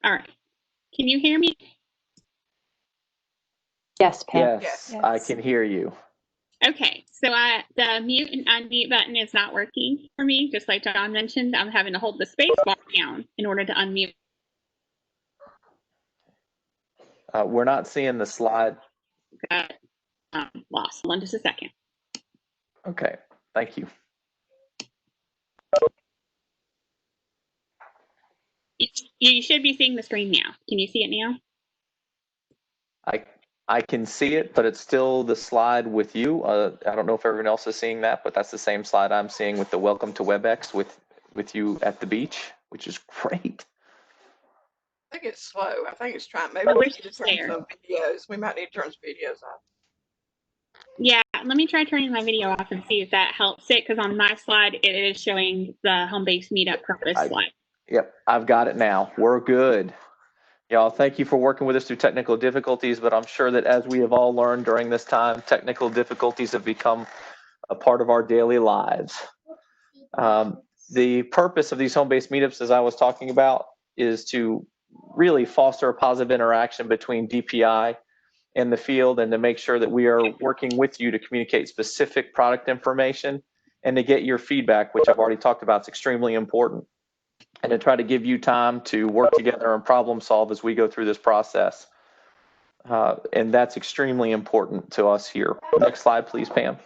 All right. Can you hear me? Yes, Pam. Yes, I can hear you. Okay, so the mute and unmute button is not working for me, just like John mentioned. I'm having to hold the space bar down in order to unmute. We're not seeing the slide. Got lost. Hold on just a second. Okay, thank you. You should be seeing the screen now. Can you see it now? I can see it, but it's still the slide with you. I don't know if everyone else is seeing that, but that's the same slide I'm seeing with the welcome to WebEx with you at the beach, which is great. I think it's slow. I think it's trying. Maybe we need to turn some videos. We might need to turn some videos off. Yeah, let me try turning my video off and see if that helps it, because on my slide, it is showing the home-based meetup purpose slide. Yep, I've got it now. We're good. Y'all, thank you for working with us through technical difficulties, but I'm sure that as we have all learned during this time, technical difficulties have become a part of our daily lives. The purpose of these home-based meetups, as I was talking about, is to really foster a positive interaction between DPI and the field, and to make sure that we are working with you to communicate specific product information and to get your feedback, which I've already talked about is extremely important, and to try to give you time to work together and problem solve as we go through this process. And that's extremely important to us here. Next slide, please, Pam.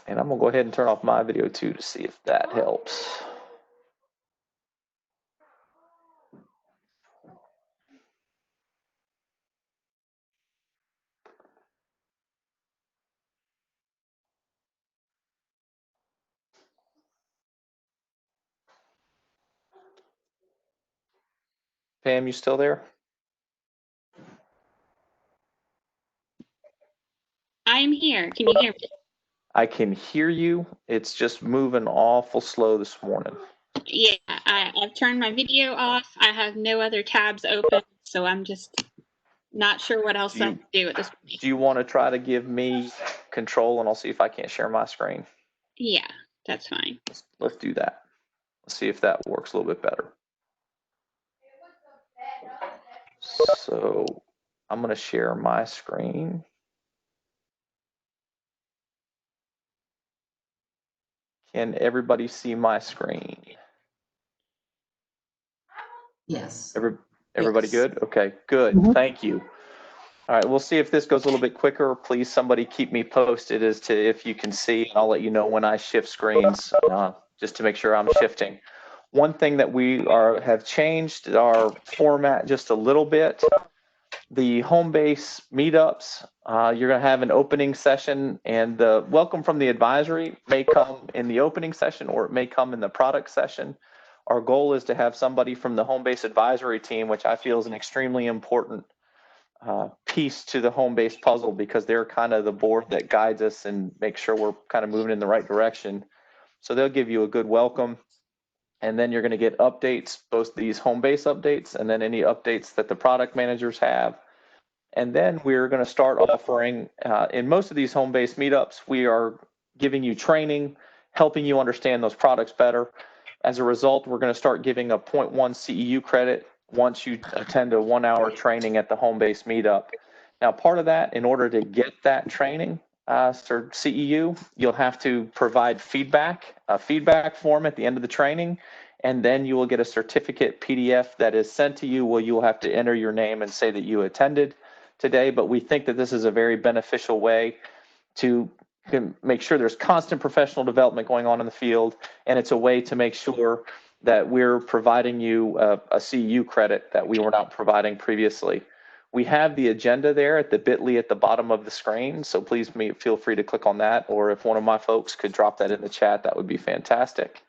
And I'm gonna go ahead and turn off my video too to see if that helps. Pam, you still there? I'm here. Can you hear me? I can hear you. It's just moving awful slow this morning. Yeah, I've turned my video off. I have no other tabs open, so I'm just not sure what else I can do at this point. Do you want to try to give me control, and I'll see if I can't share my screen? Yeah, that's fine. Let's do that. Let's see if that works a little bit better. So I'm going to share my screen. Can everybody see my screen? Yes. Everybody good? Okay, good. Thank you. All right, we'll see if this goes a little bit quicker. Please, somebody keep me posted as to if you can see. I'll let you know when I shift screens, just to make sure I'm shifting. One thing that we have changed our format just a little bit. The home base meetups, you're going to have an opening session, and the welcome from the advisory may come in the opening session, or it may come in the product session. Our goal is to have somebody from the home base advisory team, which I feel is an extremely important piece to the home base puzzle, because they're kind of the board that guides us and makes sure we're kind of moving in the right direction. So they'll give you a good welcome, and then you're going to get updates, both these home base updates and then any updates that the product managers have. And then we're going to start offering, in most of these home base meetups, we are giving you training, helping you understand those products better. As a result, we're going to start giving a 0.1 CEU credit once you attend a 1-hour training at the home base meetup. Now, part of that, in order to get that training for CEU, you'll have to provide feedback, a feedback form at the end of the training, and then you will get a certificate PDF that is sent to you where you will have to enter your name and say that you attended today. But we think that this is a very beneficial way to make sure there's constant professional development going on in the field, and it's a way to make sure that we're providing you a CEU credit that we were not providing previously. We have the agenda there at the bit.ly at the bottom of the screen, so please feel free to click on that, or if one of my folks could drop that in the chat, that would be fantastic.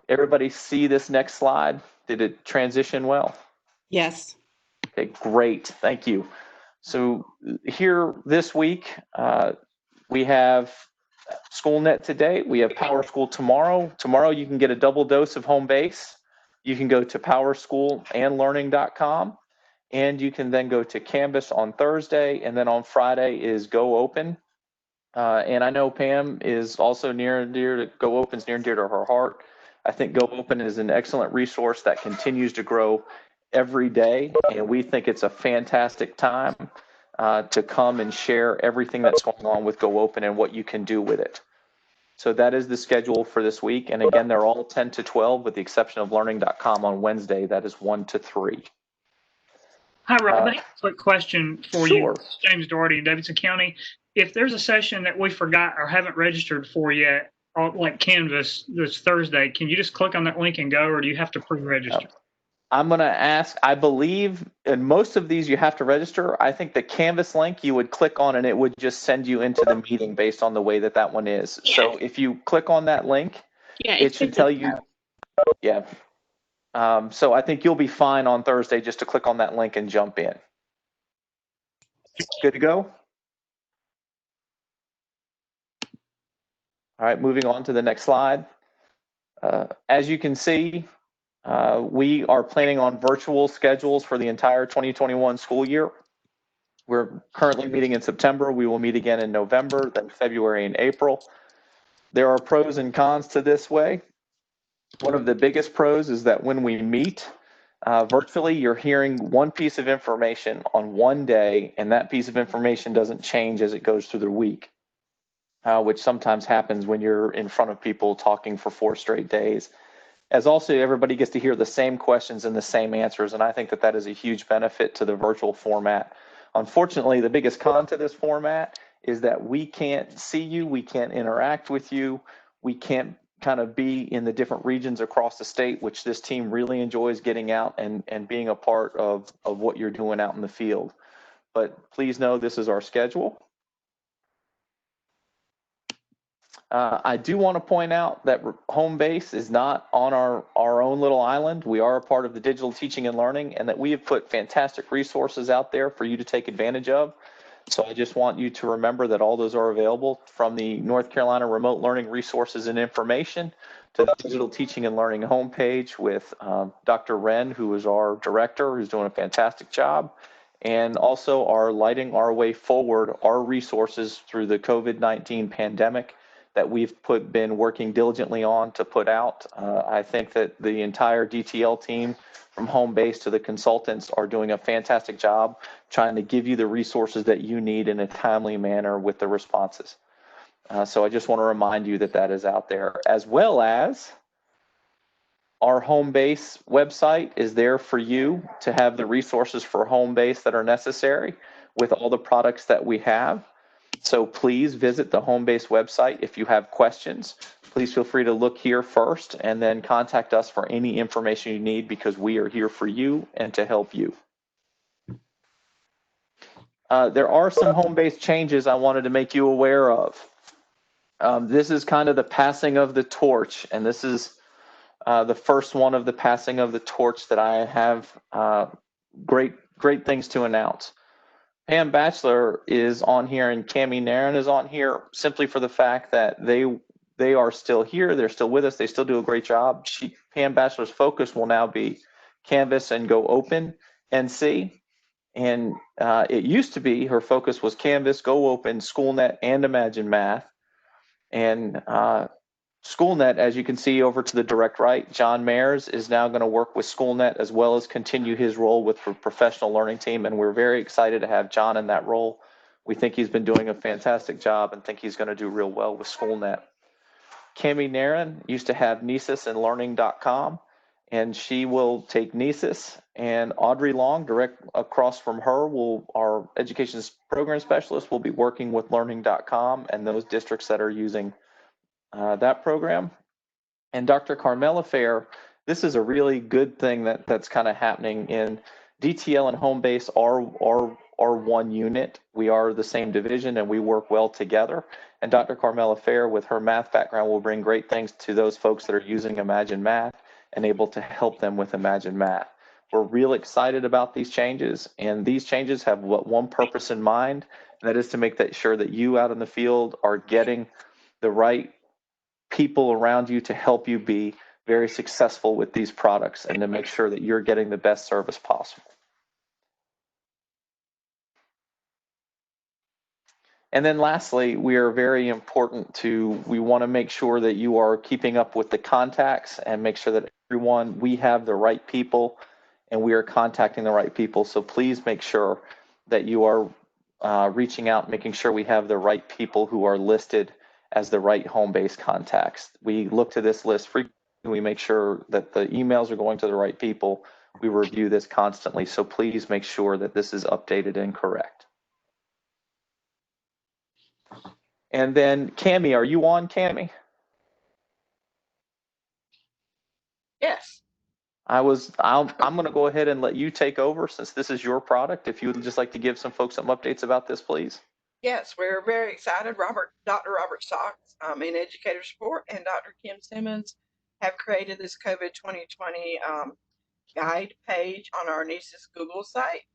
Everybody see this next slide? Did it transition well? Yes. Okay, great, thank you. So here this week, we have Schoolnet today. We have Power School tomorrow. Tomorrow you can get a double dose of home base. You can go to powerschoolandlearning.com, and you can then go to Canvas on Thursday, and then on Friday is Go Open. And I know Pam is also near and dear to Go Open's near and dear to her heart. I think Go Open is an excellent resource that continues to grow every day, and we think it's a fantastic time to come and share everything that's going on with Go Open and what you can do with it. So that is the schedule for this week. And again, they're all 10 to 12 with the exception of learning.com on Wednesday. That is 1 to 3. Hi, Rob. I have a quick question for Sure. you, James Doherty in Davidson County. If there's a session that we forgot or haven't registered for yet, like Canvas this Thursday, can you just click on that link and go, or do you have to pre-register? I'm going to ask, I believe in most of these you have to register. I think the Canvas link you would click on and it would just send you into the meeting based on the way that that one is. Yeah. So if you click on that link, it should tell you, yeah. So I think you'll be fine on Thursday just to click on that link and jump in. Good to go? All right, moving on to the next slide. As you can see, we are planning on virtual schedules for the entire 2021 school year. We're currently meeting in September. We will meet again in November, then February and April. There are pros and cons to this way. One of the biggest pros is that when we meet virtually, you're hearing one piece of information on one day, and that piece of information doesn't change as it goes through the week, which sometimes happens when you're in front of people talking for 4 straight days. As also everybody gets to hear the same questions and the same answers, and I think that that is a huge benefit to the virtual format. Unfortunately, the biggest con to this format is that we can't see you, we can't interact with you, we can't kind of be in the different regions across the state, which this team really enjoys getting out and being a part of what you're doing out in the field. But please know this is our schedule. I do want to point out that home base is not on our own little island. We are a part of the digital teaching and learning, and that we have put fantastic resources out there for you to take advantage of. So I just want you to remember that all those are available, from the North Carolina Remote Learning Resources and Information to the digital teaching and learning homepage with Dr. Wren, who is our director, who's doing a fantastic job, and also our Lighting Our Way Forward, our resources through the COVID-19 pandemic that we've been working diligently on to put out. I think that the entire DTL team, from home base to the consultants, are doing a fantastic job trying to give you the resources that you need in a timely manner with the responses. So I just want to remind you that that is out there, as well as our home base website is there for you to have the resources for home base that are necessary with all the products that we have. So please visit the home base website if you have questions. Please feel free to look here first and then contact us for any information you need, because we are here for you and to help you. There are some home base changes I wanted to make you aware of. This is kind of the passing of the torch, and this is the first one of the passing of the torch that I have great things to announce. Pam Batchelor is on here and Cammie Nairn is on here simply for the fact that they are still here. They're still with us. They still do a great job. Pam Batchelor's focus will now be Canvas and Go Open NC. And it used to be her focus was Canvas, Go Open, Schoolnet, and Imagine Math. And Schoolnet, as you can see over to the direct right, John Mayers is now going to work with Schoolnet as well as continue his role with the professional learning team. And we're very excited to have John in that role. We think he's been doing a fantastic job and think he's going to do real well with Schoolnet. Cammie Nairn used to have Nisus and Learning.com, and she will take Nisus. And Audrey Long, direct across from her, our education program specialist, will be working with Learning.com and those districts that are using that program. And Dr. Carmela Fair, this is a really good thing that's kind of happening in DTL and home base are one unit. We are the same division and we work well together. And Dr. Carmela Fair, with her math background, will bring great things to those folks that are using Imagine Math and able to help them with Imagine Math. We're real excited about these changes, and these changes have one purpose in mind, and that is to make sure that you out in the field are getting the right people around you to help you be very successful with these products and to make sure that you're getting the best service possible. And then lastly, we are very important we want to make sure that you are keeping up with the contacts and make sure that we have the right people and we are contacting the right people. So please make sure that you are reaching out, making sure we have the right people who are listed as the right home-based contacts. We look to this list frequently. We make sure that the emails are going to the right people. We review this constantly. So please make sure that this is updated and correct. And then Cammie, are you on, Cammie? Yes. I'm going to go ahead and let you take over since this is your product. If you would just like to give some folks some updates about this, please. Yes, we're very excited. Dr. Robert Stocks in Educator Support and Dr. Kim Simmons have created this COVID 2020 guide page on our NESIS Google site.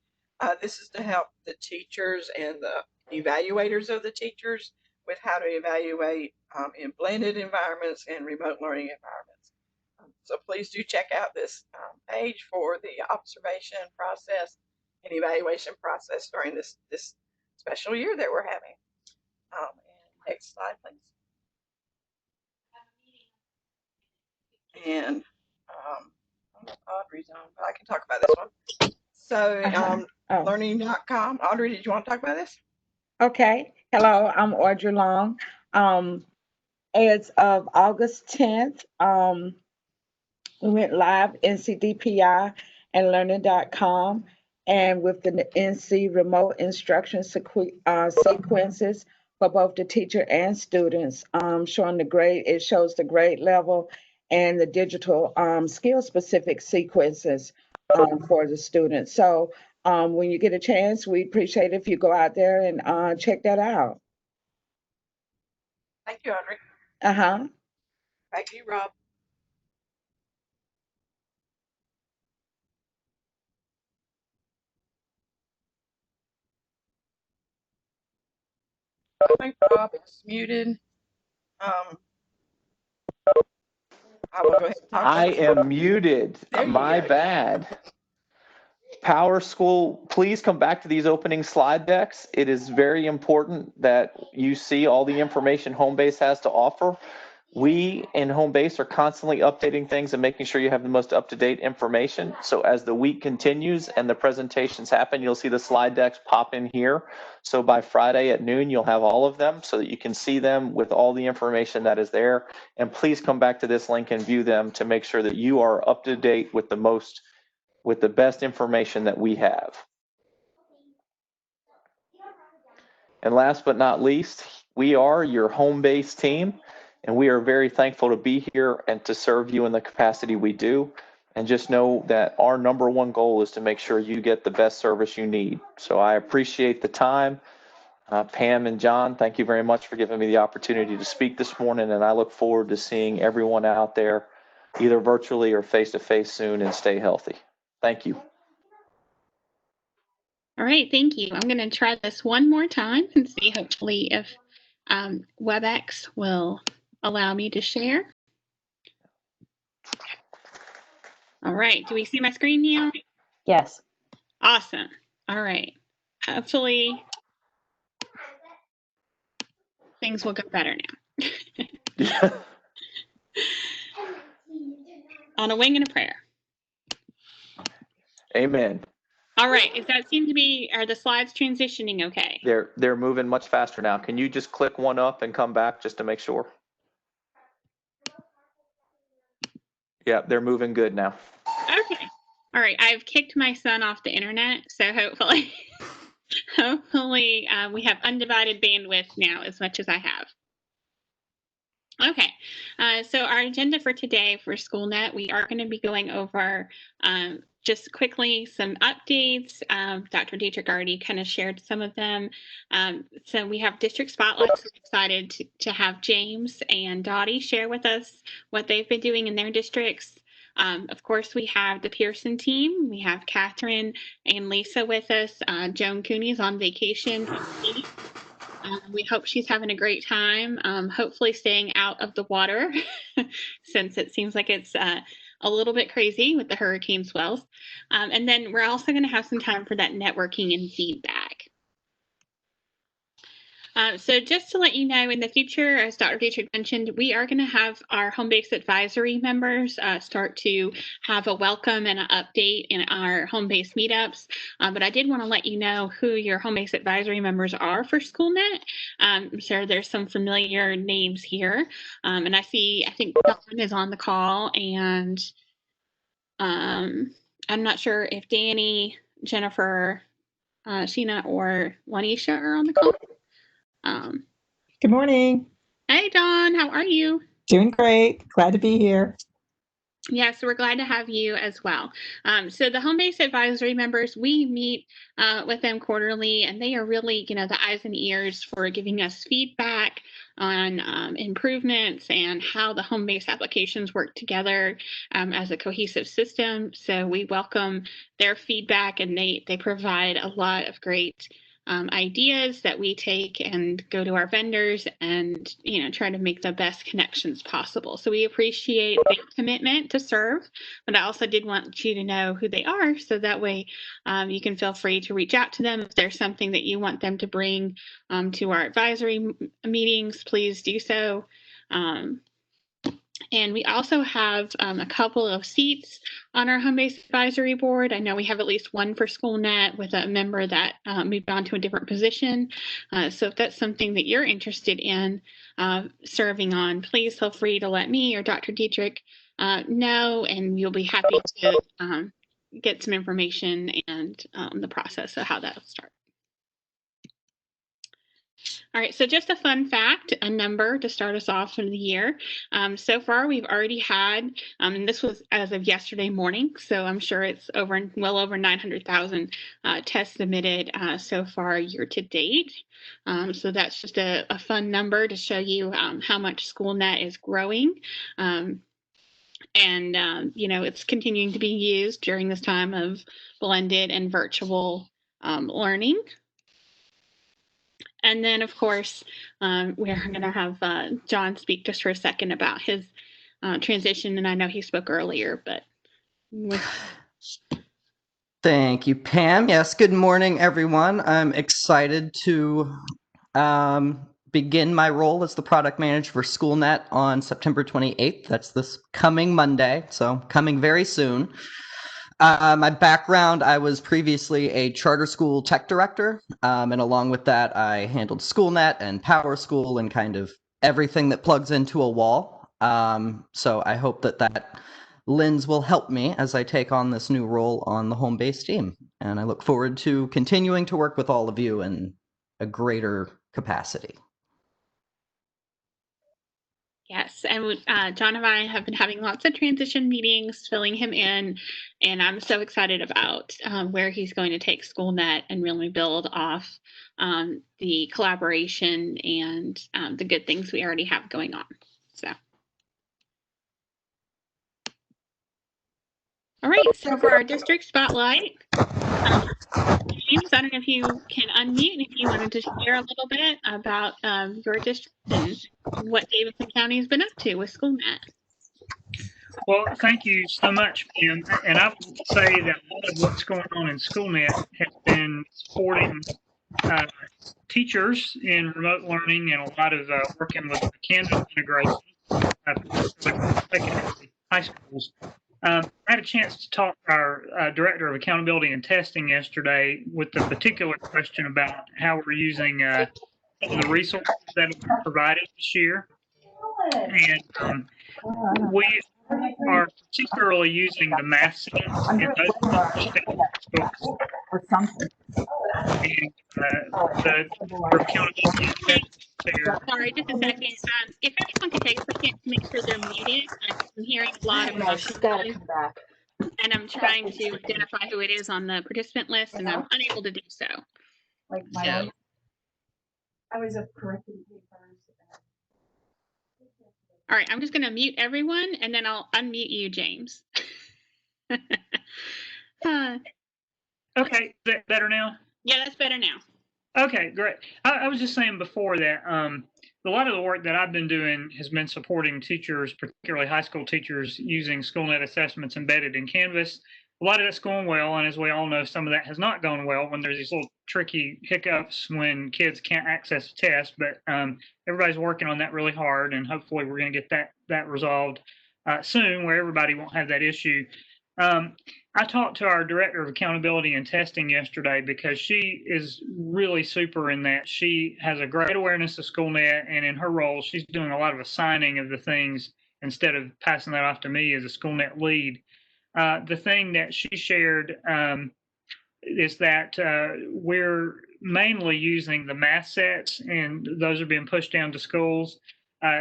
This is to help the teachers and the evaluators of the teachers with how to evaluate in blended environments and remote learning environments. So please do check out this page for the observation process and evaluation process during this special year that we're having. And next slide, please. And Audrey's on, but I can talk about this one. So learning.com. Audrey, did you want to talk about this? Okay. Hello, I'm Audrey Long. As of August 10th, we went live NCDPI and learning.com, and with the NC remote instruction sequences for both the teacher and students, showing the grade. It shows the grade level and the digital skill specific sequences for the students. So when you get a chance, we appreciate it if you go out there and check that out. Thank you, Audrey. Back to you, Rob. I think Rob is muted. I will go ahead and talk. I am muted. My bad. Power School, please come back to these opening slide decks. It is very important that you see all the information Homebase has to offer. We in Homebase are constantly updating things and making sure you have the most up-to-date information. So as the week continues and the presentations happen, you'll see the slide decks pop in here. So by Friday at noon, you'll have all of them so that you can see them with all the information that is there. And please come back to this link and view them to make sure that you are up to date with the best information that we have. And last but not least, we are your home-based team, and we are very thankful to be here and to serve you in the capacity we do. And just know that our number one goal is to make sure you get the best service you need. So I appreciate the time. Pam and John, thank you very much for giving me the opportunity to speak this morning, and I look forward to seeing everyone out there either virtually or face-to-face soon, and stay healthy. Thank you. All right, thank you. I'm going to try this one more time and see hopefully if WebEx will allow me to share. All right, do we see my screen now? Yes. Awesome. All right. Hopefully things will get better now. On a wing and a prayer. Amen. All right. Are the slides transitioning okay? They're moving much faster now. Can you just click one up and come back just to make sure? Yeah, they're moving good now. Okay. All right. I've kicked my son off the internet, so hopefully we have undivided bandwidth now as much as I have. Okay. So our agenda for today for Schoolnet, we are going to be going over just quickly some updates. Dr. Dietrich already kind of shared some of them. So we have district spotlights. We're excited to have James and Dottie share with us what they've been doing in their districts. Of course, we have the Pearson team. We have Catherine and Lisa with us. Joan Cooney is on vacation. We hope she's having a great time, hopefully staying out of the water since it seems like it's a little bit crazy with the hurricane swells. And then we're also going to have some time for that networking and feedback. So just to let you know, in the future, as Dr. Dietrich mentioned, we are going to have our home-based advisory members start to have a welcome and an update in our home-based meetups. But I did want to let you know who your home-based advisory members are for Schoolnet. I'm sure there's some familiar names here. And I think Dawn is on the call, and I'm not sure if Danny, Jennifer, Sheena, or Lanisha are on the call. Good morning. Hey, Dawn, how are you? Doing great. Glad to be here. Yes, we're glad to have you as well. So the home-based advisory members, we meet with them quarterly, and they are really, the eyes and ears for giving us feedback on improvements and how the home-based applications work together as a cohesive system. So we welcome their feedback, and they provide a lot of great ideas that we take and go to our vendors and try to make the best connections possible. So we appreciate their commitment to serve, but I also did want you to know who they are, so that way you can feel free to reach out to them if there's something that you want them to bring to our advisory meetings. Please do so. And we also have a couple of seats on our home-based advisory board. I know we have at least one for Schoolnet with a member that moved on to a different position. So if that's something that you're interested in serving on, please feel free to let me or Dr. Dietrich know, and we'll be happy to get some information and the process of how that'll start. All right, so just a fun fact, a number to start us off for the year. So far, we've already had, and this was as of yesterday morning, so I'm sure it's well over 900,000 tests submitted so far year to date. So that's just a fun number to show you how much Schoolnet is growing. And it's continuing to be used during this time of blended and virtual learning. And then, of course, we're going to have John speak just for a second about his transition. And I know he spoke earlier, but. Thank you, Pam. Yes, good morning, everyone. I'm excited to begin my role as the product manager for Schoolnet on September 28th. That's this coming Monday, so coming very soon. My background, I was previously a charter school tech director, and along with that, I handled Schoolnet and Power School and kind of everything that plugs into a wall. So I hope that lens will help me as I take on this new role on the home-based team. And I look forward to continuing to work with all of you in a greater capacity. Yes, and John and I have been having lots of transition meetings, filling him in, and I'm so excited about where he's going to take Schoolnet and really build off the collaboration and the good things we already have going on. So, all right, so for our district spotlight, James, I don't know if you can unmute and if you wanted to share a little bit about your district and what Davidson County has been up to with Schoolnet. Well, thank you so much, Pam. And I would say that a lot of what's going on in Schoolnet has been supporting teachers in remote learning and a lot of working with the Canvas integration, particularly high schools. I had a chance to talk to our Director of Accountability and Testing yesterday with the particular question about how we're using some of the resources that have been provided this year. And we are particularly using the math sense and those books. And the accountability. Sorry, just a second. If everyone could take a second to make sure they're muted, I'm hearing a lot of motion. And I'm trying to identify who it is on the participant list, and I'm unable to do so. Like my own. I was correcting papers. All right, I'm just going to mute everyone, and then I'll unmute you, James. Okay, is that better now? Yeah, that's better now. Okay, great. I was just saying before that a lot of the work that I've been doing has been supporting teachers, particularly high school teachers, using Schoolnet assessments embedded in Canvas. a lot of that's going well. And as we all know, some of that has not gone well when there's these little tricky hiccups when kids can't access a test. But everybody's working on that really hard, and hopefully we're going to get that resolved soon, where everybody won't have that issue. I talked to our director of accountability and testing yesterday because she is really super in that. She has a great awareness of Schoolnet, and in her role, she's doing a lot of assigning of the things instead of passing that off to me as a Schoolnet lead. The thing that she shared is that we're mainly using the math sets, and those are being pushed down to schools.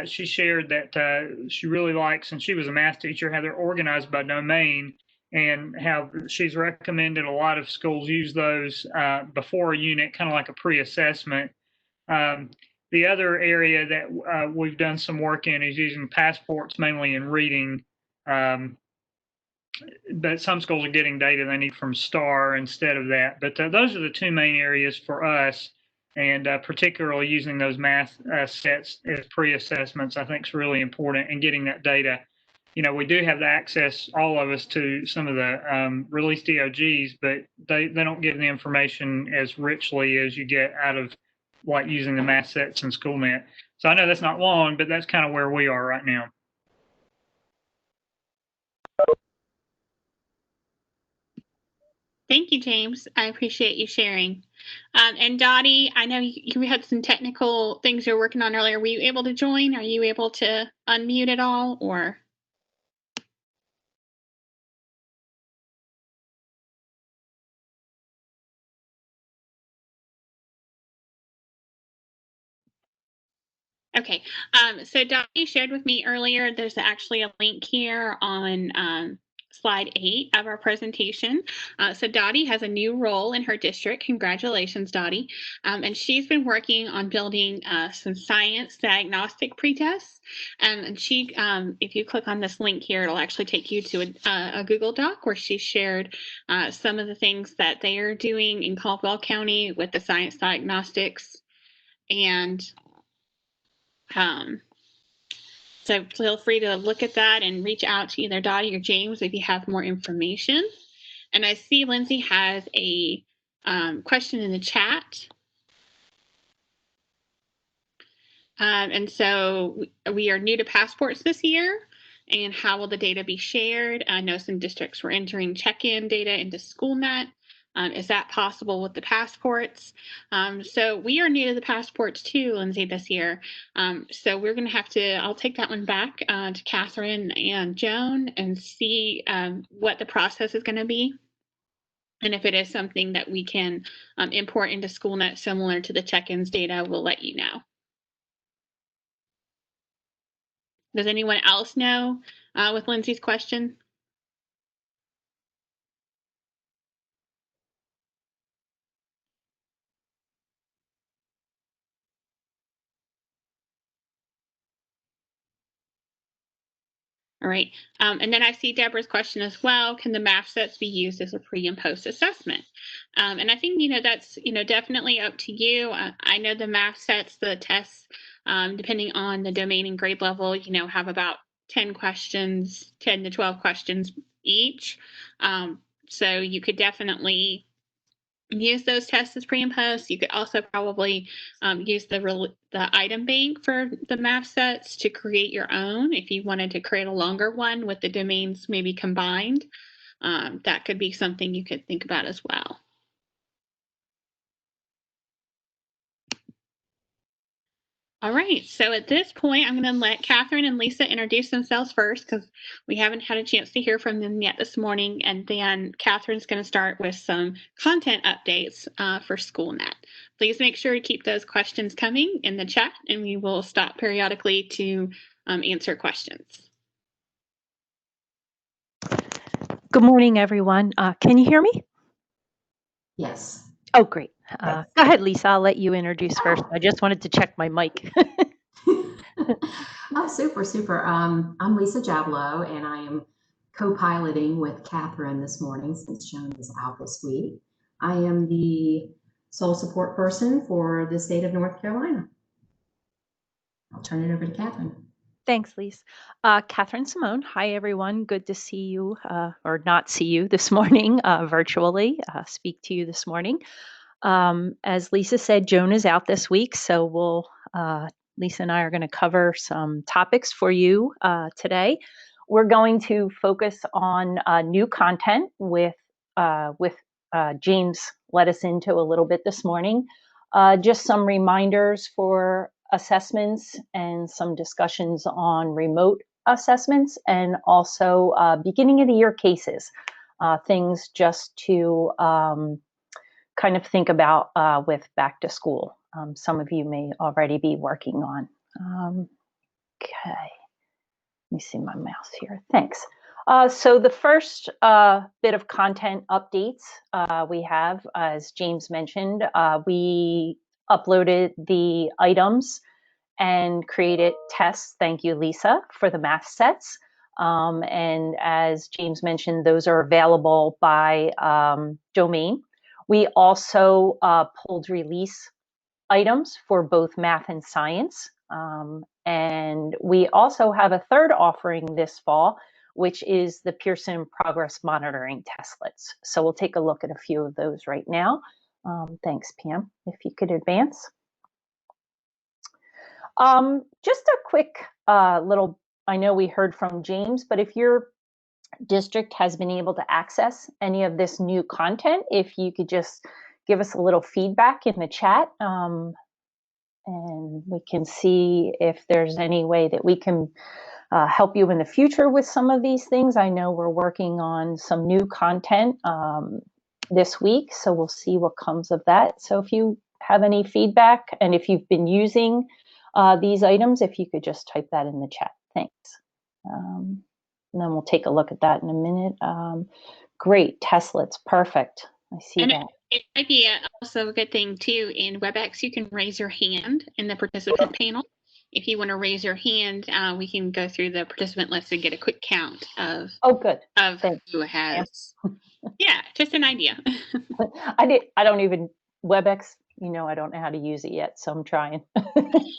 She shared that she really likes, and she was a math teacher, how they're organized by domain, and how she's recommended a lot of schools use those before a unit, kind of like a pre-assessment. The other area that we've done some work in is using passports, mainly in reading. But some schools are getting data they need from STAR instead of that. But those are the two main areas for us, and particularly using those math sets as pre-assessments, I think is really important, and getting that data. You know, we do have the access, all of us, to some of the released DOGs, but they don't give the information as richly as you get out of like using the math sets in Schoolnet. So I know that's not long, but that's kind of where we are right now. Thank you, James. I appreciate you sharing. And Dottie, I know you had some technical things you're working on earlier. Were you able to join? Are you able to unmute at all, or? Okay, so Dottie shared with me earlier, there's actually a link here on slide 8 of our presentation. So Dottie has a new role in her district. Congratulations, Dottie. And she's been working on building some science diagnostic pretests. And she, if you click on this link here, it'll actually take you to a Google Doc where she shared some of the things that they are doing in Caldwell County with the science diagnostics. And so feel free to look at that and reach out to either Dottie or James if you have more information. And I see Lindsay has a question in the chat. And so we are new to passports this year. And how will the data be shared? I know some districts were entering check-in data into Schoolnet. Is that possible with the passports? So we are new to the passports too, Lindsay, this year. So we're going to have to, I'll take that one back to Catherine and Joan and see what the process is going to be. And if it is something that we can import into Schoolnet similar to the check-ins data, we'll let you know. Does anyone else know with Lindsay's question? All right, and then I see Deborah's question as well. Can the math sets be used as a pre and post assessment? And I think, that's, definitely up to you. I know the math sets, the tests, depending on the domain and grade level, have about 10 questions, 10 to 12 questions each. So you could definitely use those tests as pre and post. You could also probably use the item bank for the math sets to create your own. If you wanted to create a longer one with the domains maybe combined, that could be something you could think about as well. All right, so at this point, I'm going to let Catherine and Lisa introduce themselves first because we haven't had a chance to hear from them yet this morning. And then Catherine's going to start with some content updates for Schoolnet. Please make sure to keep those questions coming in the chat, and we will stop periodically to answer questions. Good morning, everyone. Can you hear me? Yes. Oh, great. Go ahead, Lisa. I'll let you introduce first. I just wanted to check my mic. Oh, super. I'm Lisa Jablow, and I am co-piloting with Catherine this morning since Joan is out this week. I am the sole support person for the state of North Carolina. I'll turn it over to Catherine. Thanks, Lise. Catherine Simone. Hi, everyone. Good to see you, or not see you this morning virtually, speak to you this morning. As Lisa said, Joan is out this week, so Lisa and I are going to cover some topics for you today. We're going to focus on new content with James let us into a little bit this morning. Just some reminders for assessments and some discussions on remote assessments, and also beginning of the year cases, things just to kind of think about with back to school. Some of you may already be working on. Okay, let me see my mouse here. Thanks. So the first bit of content updates we have, as James mentioned, we uploaded the items and created tests. Thank you, Lisa, for the math sets. And as James mentioned, those are available by domain. We also pulled release items for both math and science. And we also have a third offering this fall, which is the Pearson Progress Monitoring Testlets. So we'll take a look at a few of those right now. Thanks, Pam, if you could advance. Just a quick little, I know we heard from James, but if your district has been able to access any of this new content, if you could just give us a little feedback in the chat, and we can see if there's any way that we can help you in the future with some of these things. I know we're working on some new content this week, so we'll see what comes of that. So if you have any feedback, and if you've been using these items, if you could just type that in the chat. Thanks. And then we'll take a look at that in a minute. Great, Testlets, perfect. I see that. It might be also a good thing too, in WebEx, you can raise your hand in the participant panel. If you want to raise your hand, we can go through the participant list and get a quick count of who has. Yeah, just an idea. I don't even, WebEx, you know, I don't know how to use it yet, so I'm trying.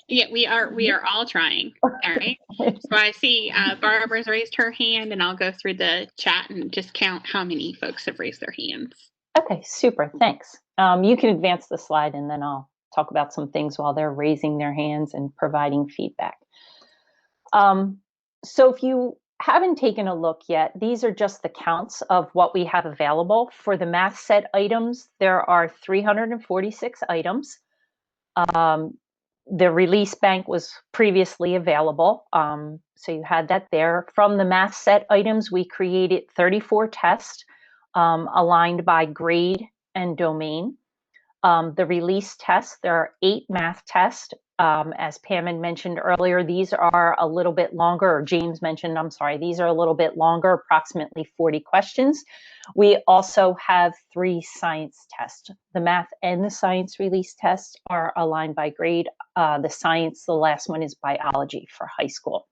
Yeah, we are all trying. All right. So I see Barbara's raised her hand, and I'll go through the chat and just count how many folks have raised their hands. Okay, super, thanks. You can advance the slide, and then I'll talk about some things while they're raising their hands and providing feedback. So if you haven't taken a look yet, these are just the counts of what we have available. For the math set items, there are 346 items. The release bank was previously available, so you had that there. From the math set items, we created 34 tests aligned by grade and domain. The release tests, there are 8 math tests. As Pam had mentioned earlier, these are a little bit longer, or James mentioned, I'm sorry, these are a little bit longer, approximately 40 questions. We also have 3 science tests. The math and the science release tests are aligned by grade. The science, the last one is biology for high school.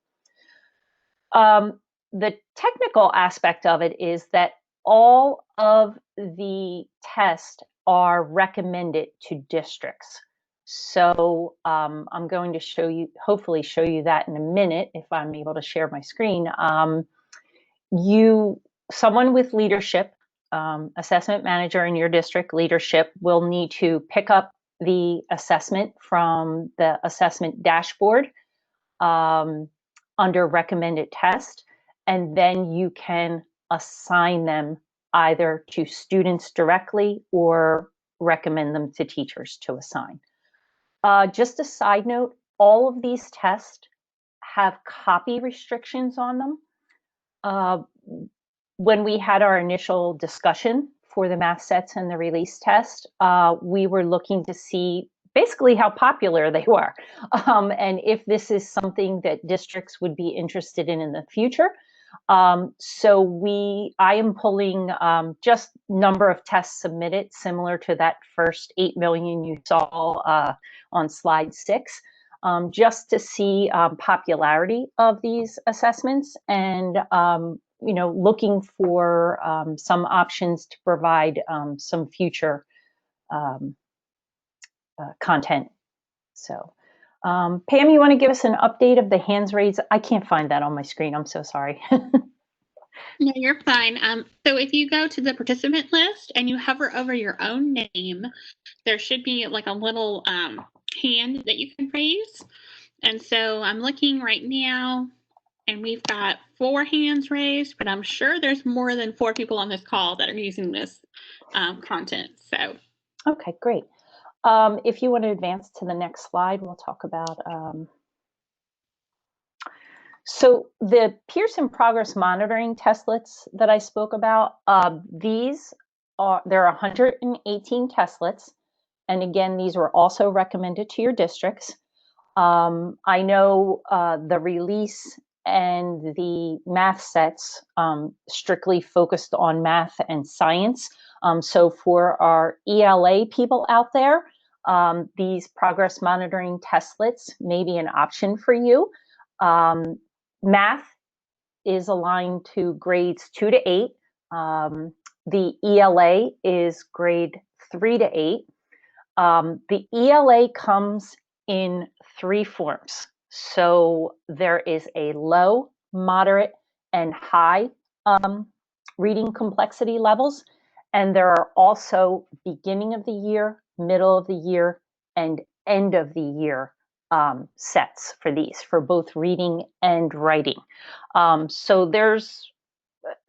The technical aspect of it is that all of the tests are recommended to districts. So I'm going to show you, hopefully show you that in a minute if I'm able to share my screen. Someone with leadership, assessment manager in your district leadership, will need to pick up the assessment from the assessment dashboard under recommended test, and then you can assign them either to students directly or recommend them to teachers to assign. Just a side note, all of these tests have copy restrictions on them. When we had our initial discussion for the math sets and the release test, we were looking to see basically how popular they were, and if this is something that districts would be interested in the future. So I am pulling just number of tests submitted, similar to that first 8 million you saw on slide 6, just to see popularity of these assessments, and you know, looking for some options to provide some future content. So Pam, you want to give us an update of the hands raised? I can't find that on my screen. I'm so sorry. No, you're fine. So if you go to the participant list and you hover over your own name, there should be like a little hand that you can raise. And so I'm looking right now, and we've got 4 hands raised, but I'm sure there's more than 4 people on this call that are using this content. So, Okay, great. If you want to advance to the next slide, we'll talk about. So the Pearson progress monitoring testlets that I spoke about, there are 118 testlets. And again, these were also recommended to your districts. I know the release and the math sets strictly focused on math and science. So for our ELA people out there, these progress monitoring testlets may be an option for you. Math is aligned to grades 2 to 8. The ELA is grade 3 to 8. The ELA comes in 3 forms. So there is a low, moderate, and high reading complexity levels. And there are also beginning of the year, middle of the year, and end of the year sets for these, for both reading and writing. So there's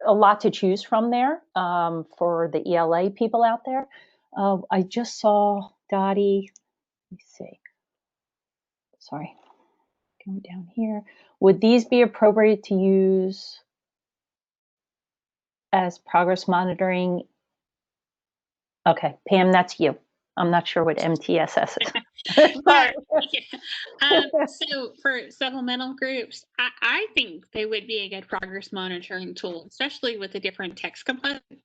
a lot to choose from there for the ELA people out there. I just saw Dottie, let me see. Sorry, going down here. Would these be appropriate to use as progress monitoring? Okay, Pam, that's you. I'm not sure what MTSS is. So for supplemental groups, I think they would be a good progress monitoring tool, especially with the different text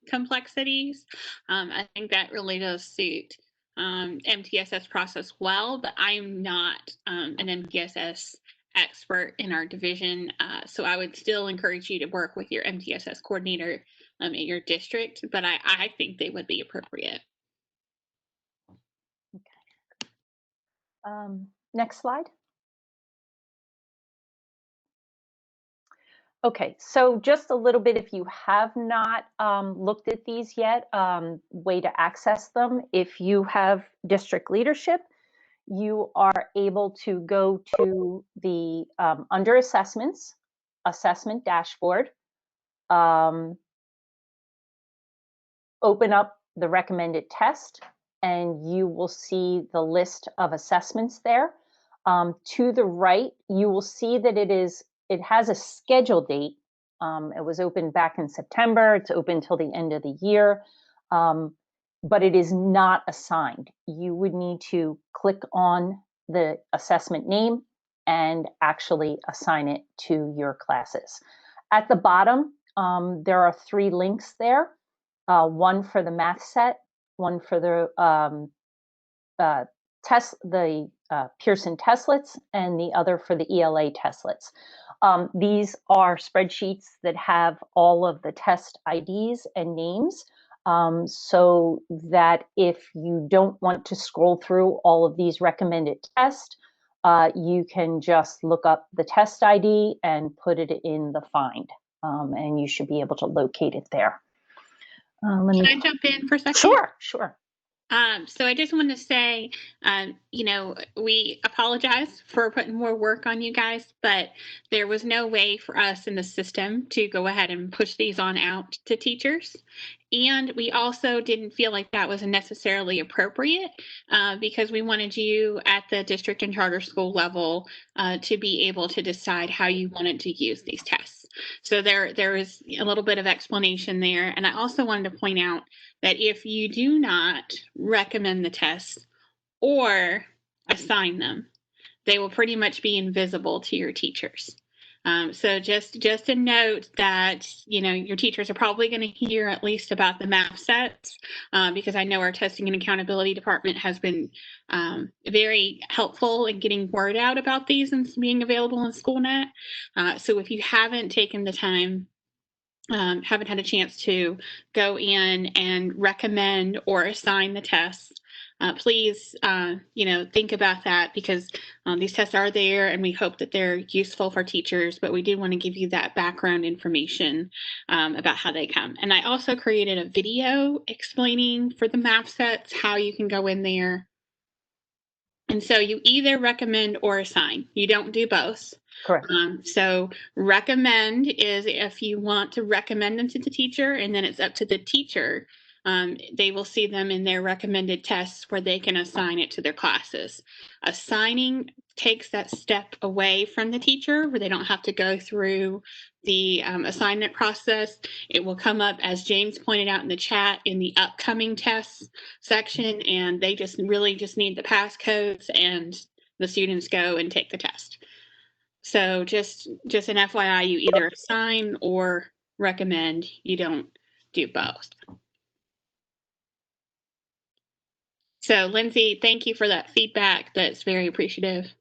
complexities. I think that really does suit MTSS process well, but I'm not an MTSS expert in our division. So I would still encourage you to work with your MTSS coordinator at your district, but I think they would be appropriate. Next slide. Okay, so just a little bit, if you have not looked at these yet, way to access them. If you have district leadership, you are able to go to the under assessments, assessment dashboard, open up the recommended test, and you will see the list of assessments there. To the right, you will see that it has a schedule date. It was opened back in September. It's open till the end of the year, but it is not assigned. You would need to click on the assessment name and actually assign it to your classes. At the bottom, there are 3 links there. One for the math set, one for the Pearson Testlets, and the other for the ELA Testlets. These are spreadsheets that have all of the test IDs and names, so that if you don't want to scroll through all of these recommended tests, you can just look up the test ID and put it in the find, and you should be able to locate it there. Can I jump in for a second? Sure. So I just want to say, we apologize for putting more work on you guys, but there was no way for us in the system to go ahead and push these on out to teachers. And we also didn't feel like that was necessarily appropriate because we wanted you at the district and charter school level to be able to decide how you wanted to use these tests. So there is a little bit of explanation there. And I also wanted to point out that if you do not recommend the tests or assign them, they will pretty much be invisible to your teachers. So just a note that, your teachers are probably going to hear at least about the math sets because I know our testing and accountability department has been very helpful in getting word out about these and being available in Schoolnet. So if you haven't taken the time, haven't had a chance to go in and recommend or assign the tests, please, think about that, because these tests are there and we hope that they're useful for teachers, but we do want to give you that background information about how they come. And I also created a video explaining for the map sets how you can go in there. And so you either recommend or assign. You don't do both. Correct. So recommend is if you want to recommend them to the teacher, and then it's up to the teacher. They will see them in their recommended tests where they can assign it to their classes. Assigning takes that step away from the teacher where they don't have to go through the assignment process. It will come up, as James pointed out in the chat, in the upcoming tests section, and they just really just need the passcodes and the students go and take the test. So just an FYI, you either assign or recommend. You don't do both. So Lindsay, thank you for that feedback. That's very appreciative.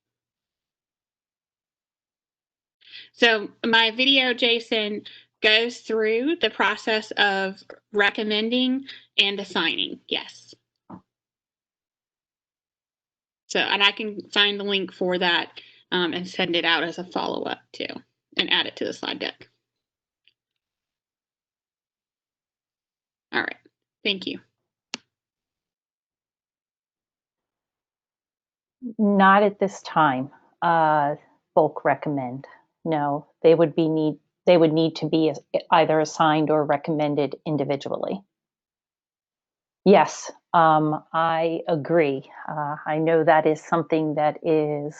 So my video, Jason, goes through the process of recommending and assigning. Yes. So, and I can find the link for that and send it out as a follow-up too, and add it to the slide deck. All right. Thank you. Not at this time. Bulk recommend. No, they would need to be either assigned or recommended individually. Yes, I agree. I know that is something that is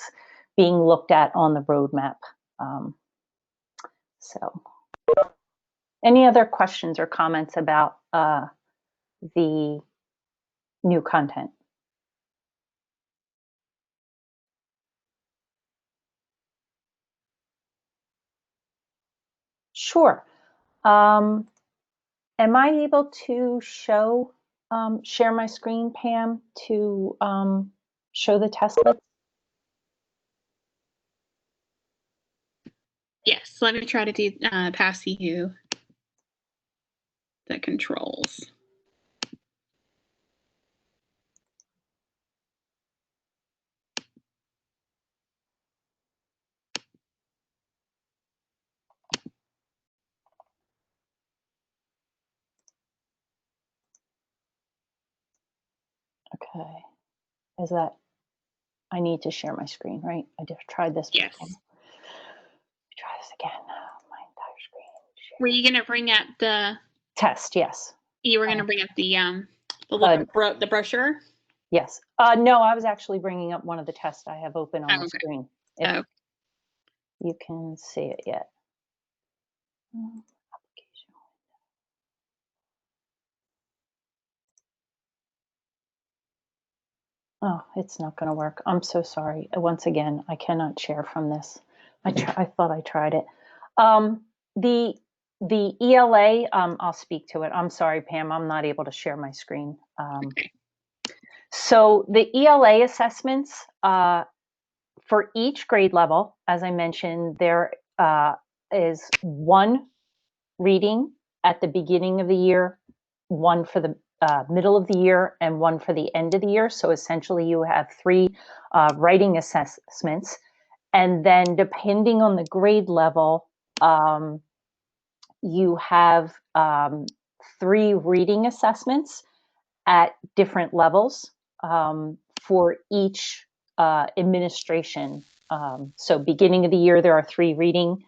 being looked at on the roadmap. So, any other questions or comments about the new content? Sure. Am I able to share my screen, Pam, to show the Testlets? Yes, let me try to do pass you the controls. Okay. Is that, I need to share my screen, right? I just tried this Yes. before. Try this again. My entire screen. Share. Were you going to bring up the Test? Yes. You were going to bring up the brochure? Yes. No, I was actually bringing up one of the tests I have open on the screen. If you can see it yet. Application. Oh, it's not going to work. I'm so sorry. Once again, I cannot share from this. I thought I tried it. The ELA, I'll speak to it. I'm sorry, Pam, I'm not able to share my screen. So the ELA assessments for each grade level, as I mentioned, there is one reading at the beginning of the year, one for the middle of the year, and one for the end of the year. So essentially you have 3 writing assessments. And then depending on the grade level, you have 3 reading assessments at different levels for each administration. So beginning of the year, there are 3 reading,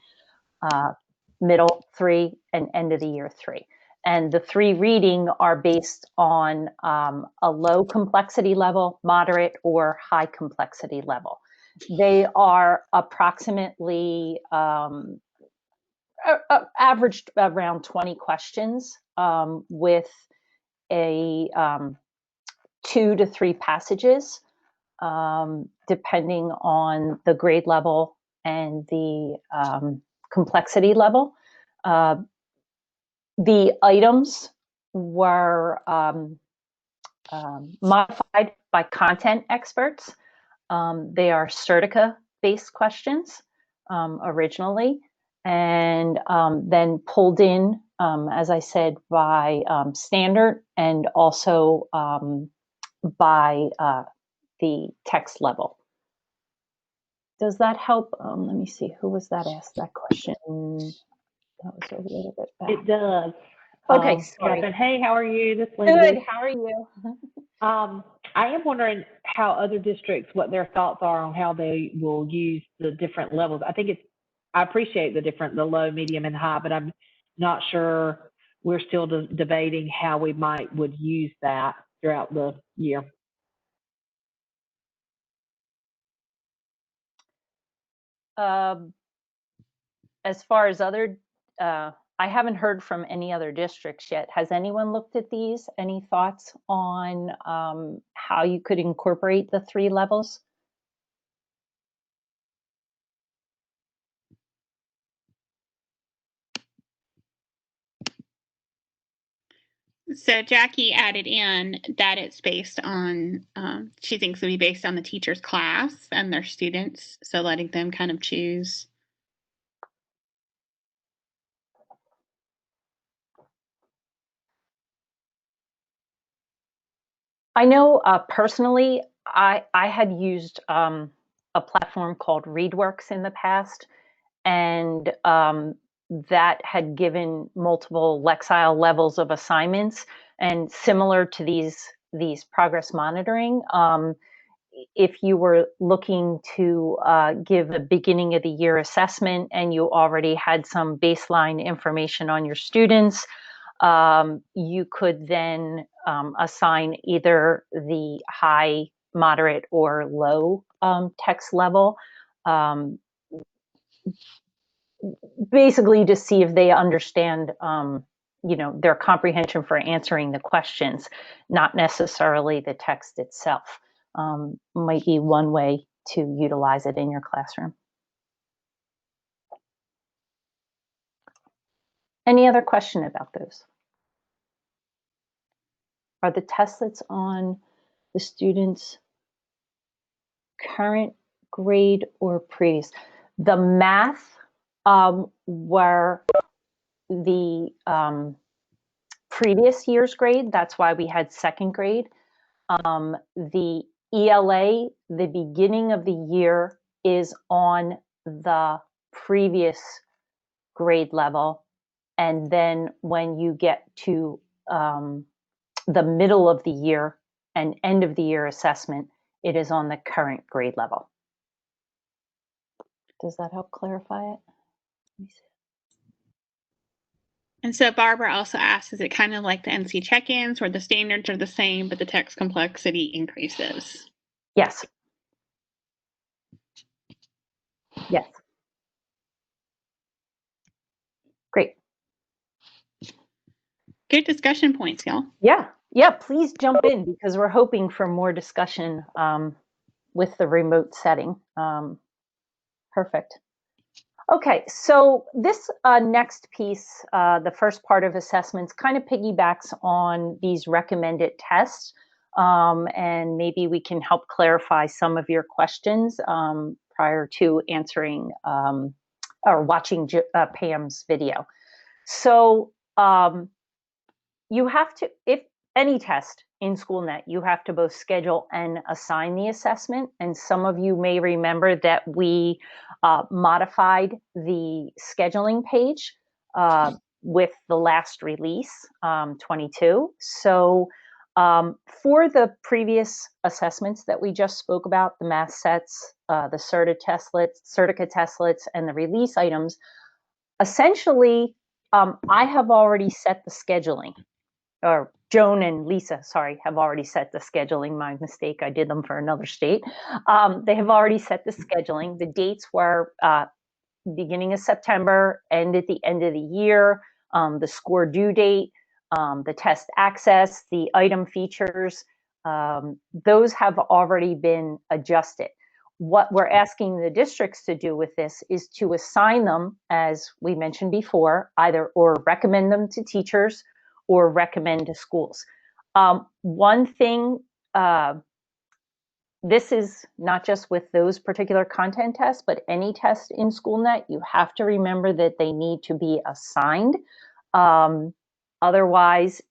middle 3, and end of the year 3. And the 3 reading are based on a low complexity level, moderate, or high complexity level. They are approximately averaged around 20 questions with a 2 to 3 passages, depending on the grade level and the complexity level. The items were modified by content experts. They are Certica-based questions originally, and then pulled in, as I said, by standard and also by the text level. Does that help? Let me see, who was that asked that question? That was a little bit back. It does. Okay, sorry. Catherine, hey, how are you? This is Good, Lindsay. how are you? I am wondering how other districts, what their thoughts are on how they will use the different levels. I appreciate the low, medium, and high, but I'm not sure. We're still debating how we would use that throughout the year. As far as other, I haven't heard from any other districts yet. Has anyone looked at these? Any thoughts on how you could incorporate the 3 levels? So Jackie added in that it's based on, she thinks it'll be based on the teacher's class and their students. So letting them kind of choose. I know personally, I had used a platform called ReadWorks in the past, and that had given multiple Lexile levels of assignments, and similar to these progress monitoring. If you were looking to give a beginning of the year assessment and you already had some baseline information on your students, you could then assign either the high, moderate, or low text level, basically to see if they understand their comprehension for answering the questions, not necessarily the text itself. Might be one way to utilize it in your classroom. Any other question about those? Are the testlets on the student's current grade or previous? The math were the previous year's grade. That's why we had 2nd grade. The ELA, the beginning of the year, is on the previous grade level. And then when you get to the middle of the year and end of the year assessment, it is on the current grade level. Does that help clarify it? And so Barbara also asked, is it kind of like the NC check-ins where the standards are the same, but the text complexity increases? Yes. Yes. Great. Good discussion points, y'all. Yeah, please jump in because we're hoping for more discussion with the remote setting. Perfect. Okay, so this next piece, the first part of assessments, kind of piggybacks on these recommended tests, and maybe we can help clarify some of your questions prior to answering or watching Pam's video. So you have to, if any test in Schoolnet, you have to both schedule and assign the assessment. And some of you may remember that we modified the scheduling page with the last release, 22. So for the previous assessments that we just spoke about, the math sets, the Certica Testlets, and the release items, essentially, I have already set the scheduling. Or Joan and Lisa, sorry, have already set the scheduling. My mistake, I did them for another state. They have already set the scheduling. The dates were beginning of September, end at the end of the year, the score due date, the test access, the item features, those have already been adjusted. What we're asking the districts to do with this is to assign them, as we mentioned before, either or recommend them to teachers or recommend to schools. One thing, this is not just with those particular content tests, but any test in Schoolnet, you have to remember that they need to be assigned. Otherwise,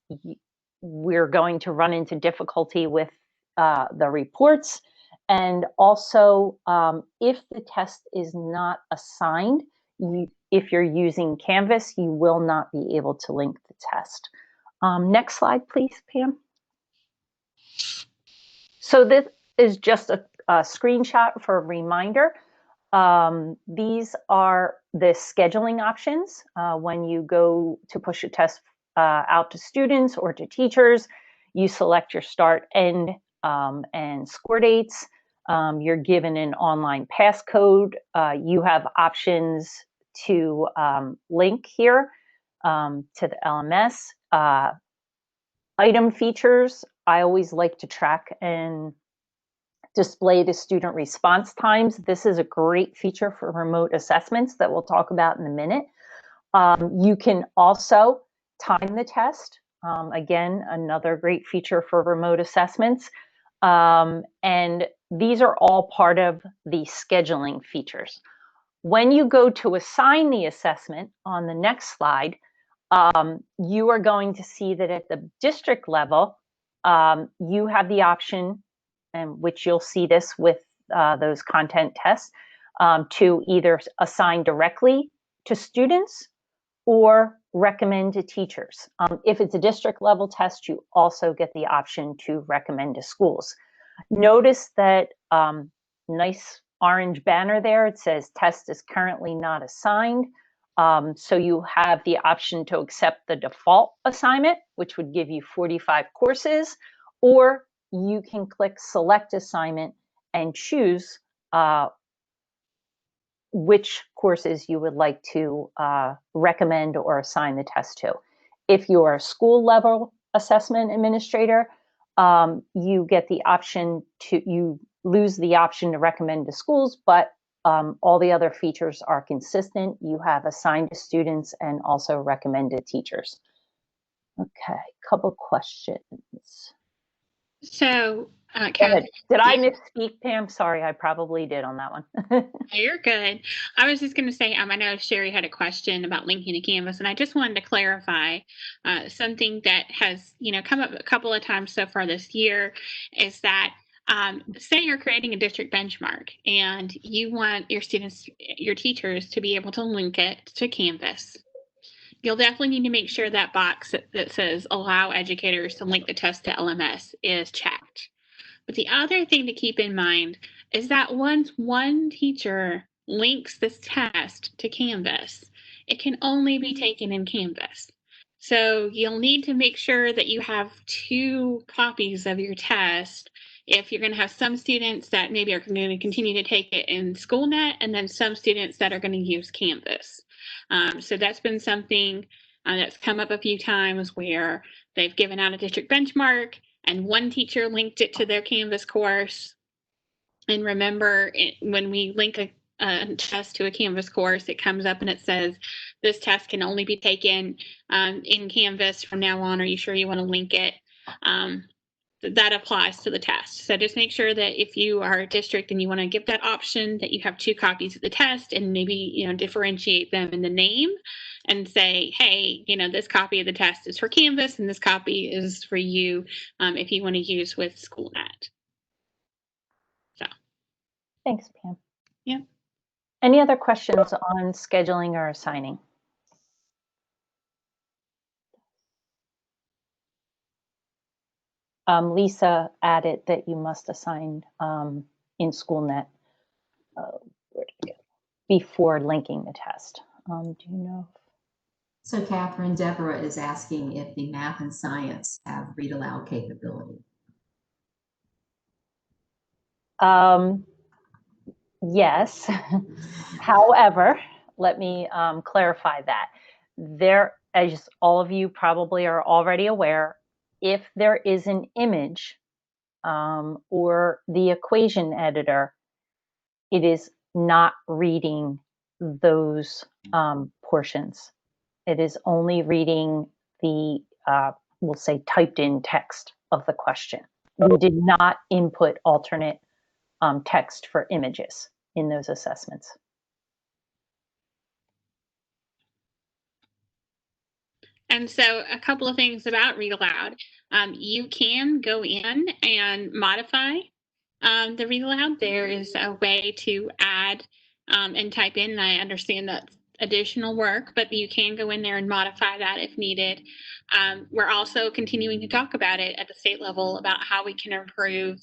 we're going to run into difficulty with the reports. And also, if the test is not assigned, if you're using Canvas, you will not be able to link the test. Next slide, please, Pam. So this is just a screenshot for a reminder. These are the scheduling options. When you go to push a test out to students or to teachers, you select your start, end, and score dates. You're given an online passcode. You have options to link here to the LMS. Item features, I always like to track and display the student response times. This is a great feature for remote assessments that we'll talk about in a minute. You can also time the test. Again, another great feature for remote assessments. And these are all part of the scheduling features. When you go to assign the assessment on the next slide, you are going to see that at the district level, you have the option, and which you'll see this with those content tests, to either assign directly to students or recommend to teachers. If it's a district level test, you also get the option to recommend to schools. Notice that nice orange banner there. It says test is currently not assigned. So you have the option to accept the default assignment, which would give you 45 courses, or you can click select assignment and choose which courses you would like to recommend or assign the test to. If you're a school level assessment administrator, you get the option you lose the option to recommend to schools, but all the other features are consistent. You have assigned to students and also recommended teachers. Okay, couple questions. So, Go ahead. Did I misspeak, Pam? Sorry, I probably did on that one. You're good. I was just going to say, I know Sherry had a question about linking to Canvas, and I just wanted to clarify something that has, come up a couple of times so far this year, is that say you're creating a district benchmark and you want your students, your teachers to be able to link it to Canvas. You'll definitely need to make sure that box that says allow educators to link the test to LMS is checked. But the other thing to keep in mind is that once one teacher links this test to Canvas, it can only be taken in Canvas. So you'll need to make sure that you have 2 copies of your test if you're going to have some students that maybe are going to continue to take it in Schoolnet, and then some students that are going to use Canvas. So that's been something that's come up a few times where they've given out a district benchmark and one teacher linked it to their Canvas course. And remember, when we link a test to a Canvas course, it comes up and it says, this test can only be taken in Canvas from now on. Are you sure you want to link it? That applies to the test. So just make sure that if you are a district and you want to give that option, that you have 2 copies of the test, and maybe differentiate them in the name and say, hey, this copy of the test is for Canvas and this copy is for you if you want to use with Schoolnet. So thanks, Pam. Yeah. Any other questions on scheduling or assigning? Lisa added that you must assign in Schoolnet before linking the test. Do you know? So Catherine, Deborah is asking if the math and science have read aloud capability. Yes. However, let me clarify that. There, as all of you probably are already aware, if there is an image or the equation editor, it is not reading those portions. It is only reading the, we'll say, typed in text of the question. We did not input alternate text for images in those assessments. And so a couple of things about Read Aloud. You can go in and modify the Read Aloud. There is a way to add and type in, and I understand that's additional work, but you can go in there and modify that if needed. We're also continuing to talk about it at the state level about how we can improve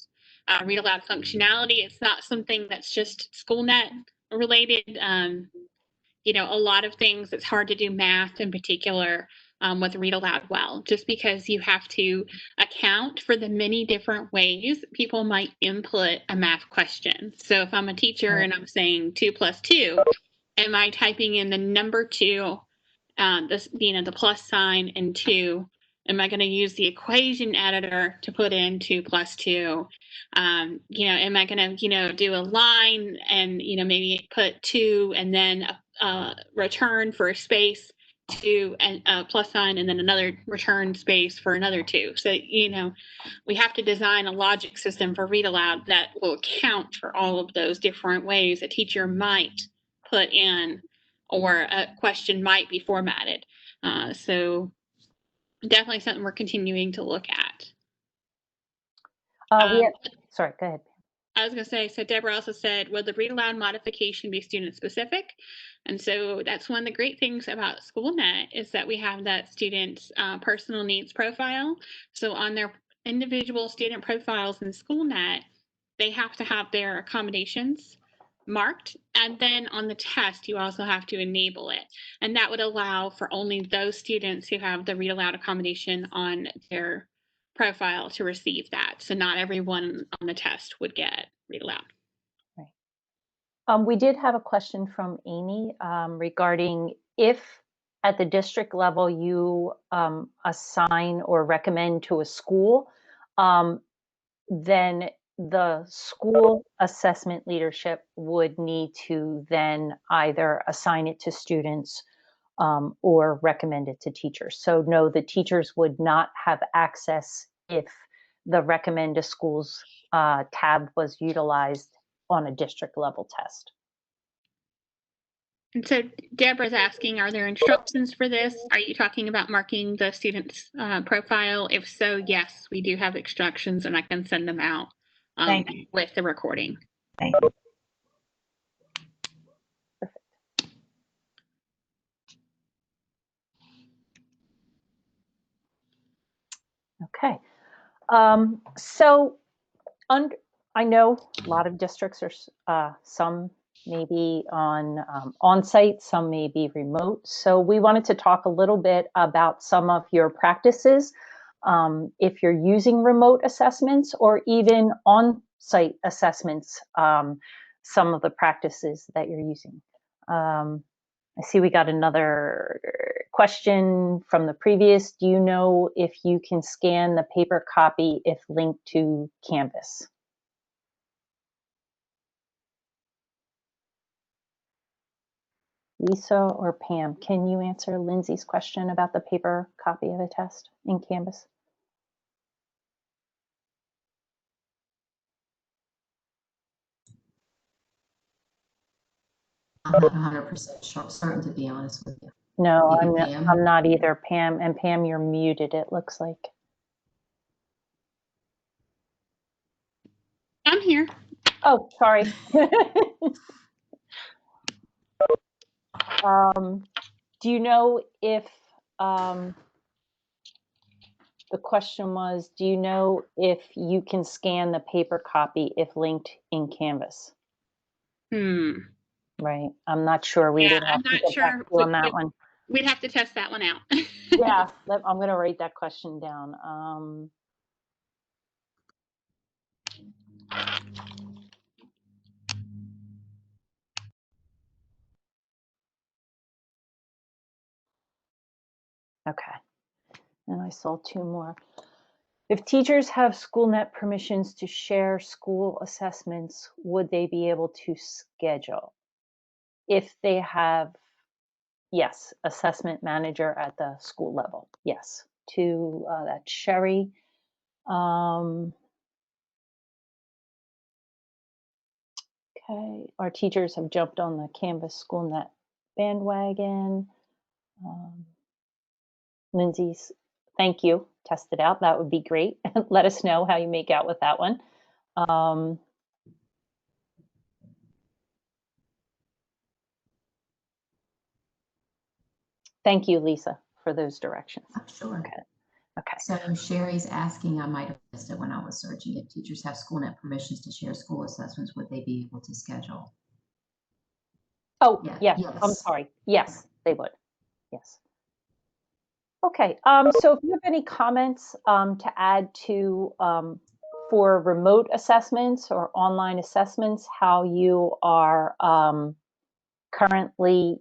Read Aloud functionality. It's not something that's just Schoolnet related. You know, a lot of things, it's hard to do math in particular with Read Aloud well, just because you have to account for the many different ways people might input a math question. So if I'm a teacher and I'm saying 2 + 2, am I typing in the number 2, the plus sign and 2? Am I going to use the equation editor to put in 2 + 2? Am I going to, do a line and, maybe put 2 and then a return for a space, 2 and a plus sign, and then another return space for another 2. So, we have to design a logic system for Read Aloud that will account for all of those different ways a teacher might put in or a question might be formatted. So definitely something we're continuing to look at. Sorry, go ahead. I was going to say, so Deborah also said, will the Read Aloud modification be student specific? And so that's one of the great things about Schoolnet is that we have that student's personal needs profile. So on their individual student profiles in Schoolnet, they have to have their accommodations marked, and then on the test you also have to enable it, and that would allow for only those students who have the Read Aloud accommodation on their profile to receive that. So not everyone on the test would get Read Aloud. Right. We did have a question from Amy regarding if at the district level you assign or recommend to a school, then the school assessment leadership would need to then either assign it to students or recommend it to teachers. So no, the teachers would not have access if the recommend to schools tab was utilized on a district level test. And so Deborah's asking, are there instructions for this? Are you talking about marking the student's profile? If so, yes, we do have instructions and I can send them out with the recording. Thank you. Perfect. Okay. I know a lot of districts are some may be on-site, some may be remote. So we wanted to talk a little bit about some of your practices. If you're using remote assessments or even on-site assessments, some of the practices that you're using. I see we got another question from the previous. Do you know if you can scan the paper copy if linked to Canvas? Lisa or Pam, can you answer Lindsay's question about the paper copy of a test in Canvas? I'm not 100% sure, certain, to be honest with you. No, Maybe I'm not either, Pam. And Pam, you're muted, it looks like. I'm here. Oh, sorry. Do you know if the question was, do you know if you can scan the paper copy if linked in Canvas? Right. I'm not sure. We would have to get back to you on that one. We'd have to test that one out. Yeah, I'm going to write that question down. Okay. And I saw two more. If teachers have Schoolnet permissions to share school assessments, would they be able to schedule? If they have, yes, assessment manager at the school level, yes. To that Sherry. Okay, our teachers have jumped on the Canvas Schoolnet bandwagon. Lindsay's, thank you. Test it out. That would be great. Let us know how you make out with that one. Thank you, Lisa, for those directions. Oh, sure. Okay. Okay. So Sherry's asking, I might have missed it when I was searching, if teachers have Schoolnet permissions to share school assessments, would they be able to schedule? Oh, Yeah, yes. yes. I'm sorry. Yes, they would. Yes. Okay. So if you have any comments to add to for remote assessments or online assessments, how you are currently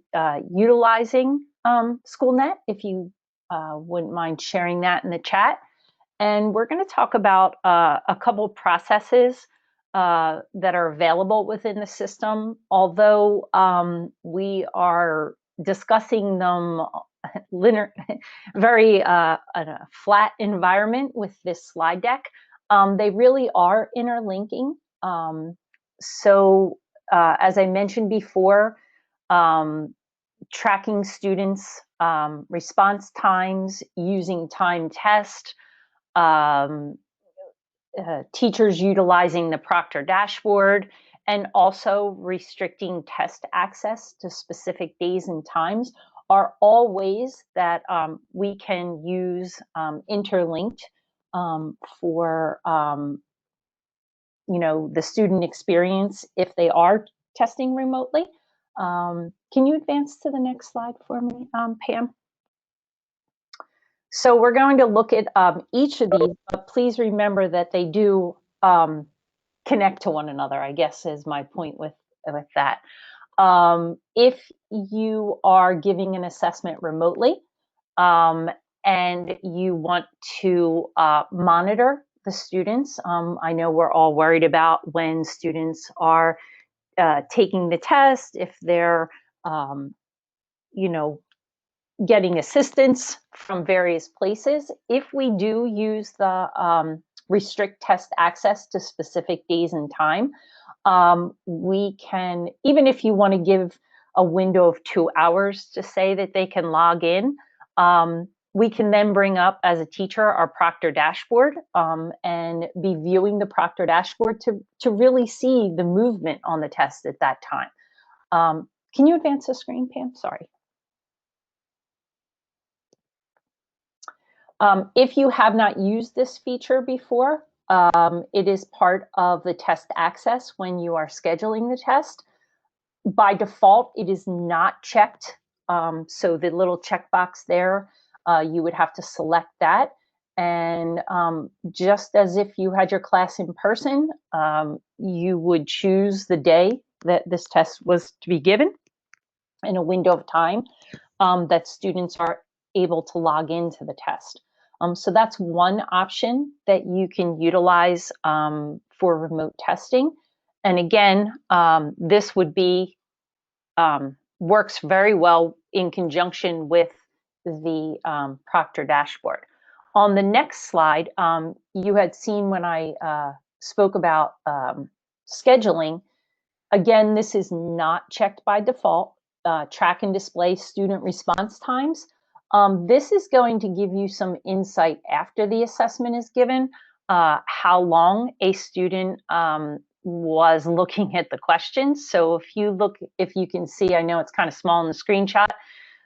utilizing Schoolnet, if you wouldn't mind sharing that in the chat. And we're going to talk about a couple processes that are available within the system, although we are discussing them very in a flat environment with this slide deck. They really are interlinking. So as I mentioned before, tracking students' response times using time test, teachers utilizing the Proctor Dashboard, and also restricting test access to specific days and times are all ways that we can use interlinked for the student experience if they are testing remotely. Can you advance to the next slide for me, Pam? So we're going to look at each of these, but please remember that they do connect to one another, I guess is my point with that. If you are giving an assessment remotely and you want to monitor the students, I know we're all worried about when students are taking the test, if they're, getting assistance from various places. If we do use the restrict test access to specific days and time, we can, even if you want to give a window of 2 hours to say that they can log in, we can then bring up as a teacher our Proctor Dashboard and be viewing the Proctor Dashboard to really see the movement on the test at that time. Can you advance the screen, Pam? Sorry. If you have not used this feature before, it is part of the test access when you are scheduling the test. By default, it is not checked. So the little checkbox there, you would have to select that. And just as if you had your class in person, you would choose the day that this test was to be given and a window of time that students are able to log into the test. So that's one option that you can utilize for remote testing. And again, this would be works very well in conjunction with the Proctor Dashboard. On the next slide, you had seen when I spoke about scheduling. Again, this is not checked by default. Track and display student response times. This is going to give you some insight after the assessment is given, how long a student was looking at the questions. So if you can see, I know it's kind of small in the screenshot,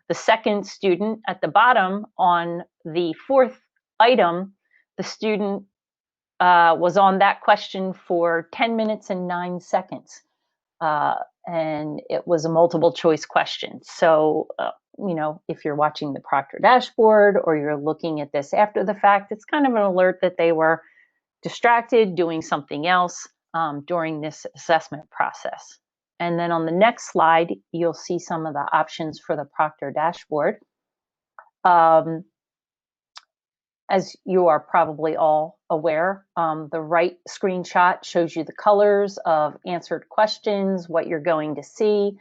the second student at the bottom on the fourth item, the student was on that question for 10 minutes and 9 seconds. And it was a multiple choice question. So, if you're watching the Proctor Dashboard or you're looking at this after the fact, it's kind of an alert that they were distracted doing something else during this assessment process. And then on the next slide, you'll see some of the options for the Proctor Dashboard. As you are probably all aware, the right screenshot shows you the colors of answered questions, what you're going to see.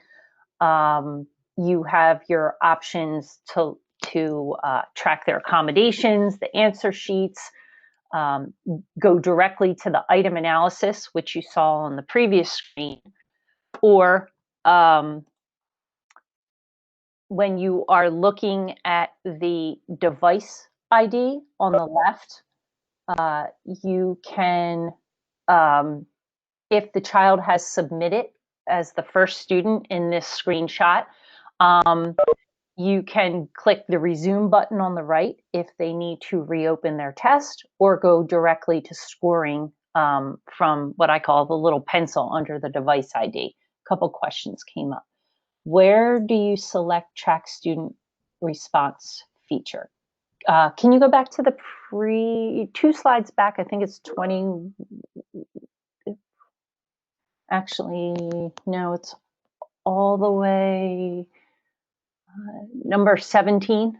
You have your options to track their accommodations, the answer sheets, go directly to the item analysis, which you saw on the previous screen, or when you are looking at the device ID on the left, you can, if the child has submitted as the first student in this screenshot, you can click the resume button on the right if they need to reopen their test, or go directly to scoring from what I call the little pencil under the device ID. A couple questions came up. Where do you select track student response feature? Can you go back to the two slides back? I think it's 20. Actually, no, it's all the way number 17.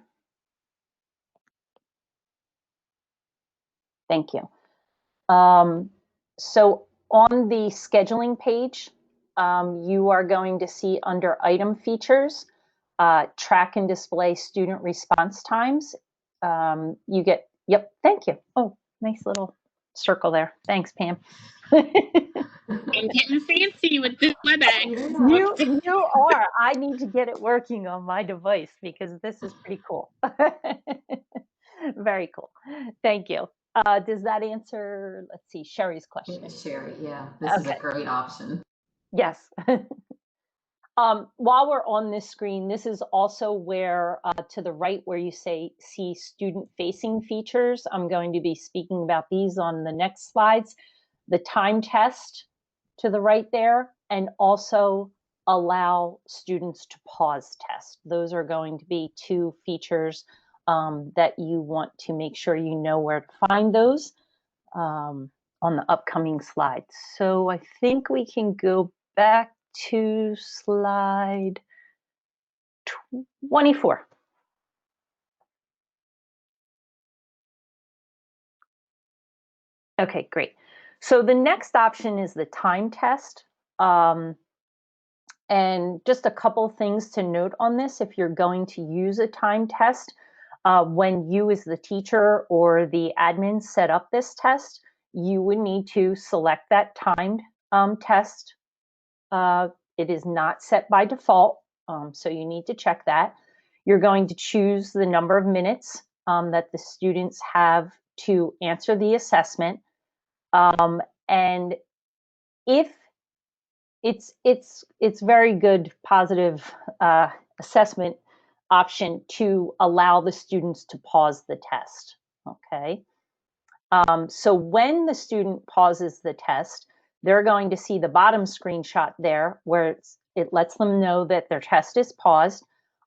Thank you. So on the scheduling page, you are going to see under item features, track and display student response times. You get, yep, thank you. Oh, nice little circle there. Thanks, Pam. I'm getting fancy with this WebEx. You are. I need to get it working on my device because this is pretty cool. Very cool. Thank you. Does that answer, let's see, Sherry's question? Sherry, yeah, this is a great option. Yes. While we're on this screen, this is also where to the right where you see student facing features. I'm going to be speaking about these on the next slides. The time test to the right there, and also allow students to pause test. Those are going to be two features that you want to make sure you know where to find those on the upcoming slides. So I think we can go back to slide 24. Okay, great. So the next option is the time test. And just a couple things to note on this. If you're going to use a time test, when you as the teacher or the admin set up this test, you would need to select that timed test. It is not set by default, so you need to check that. You're going to choose the number of minutes that the students have to answer the assessment. And if it's very good positive assessment option to allow the students to pause the test. Okay. So when the student pauses the test, they're going to see the bottom screenshot there where it lets them know that their test is paused.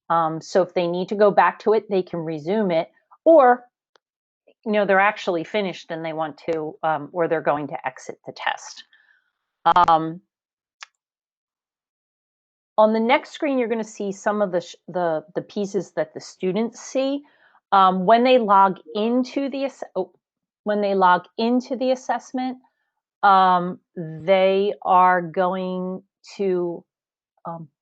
So if they need to go back to it, they can resume it, or they're actually finished and they want to, or they're going to exit the test. On the next screen, you're going to see some of the pieces that the students see when they log into the assessment. They are going to.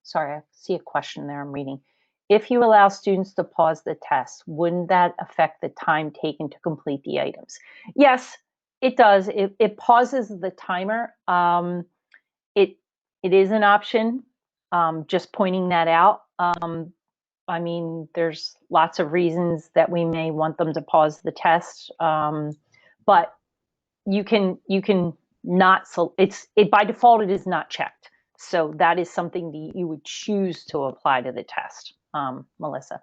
Sorry, I see a question there. I'm reading. If you allow students to pause the test, wouldn't that affect the time taken to complete the items? Yes, it does. It pauses the timer. It is an option. Just pointing that out. I mean, there's lots of reasons that we may want them to pause the test, but you can not. So by default, it is not checked. So that is something that you would choose to apply to the test. Melissa,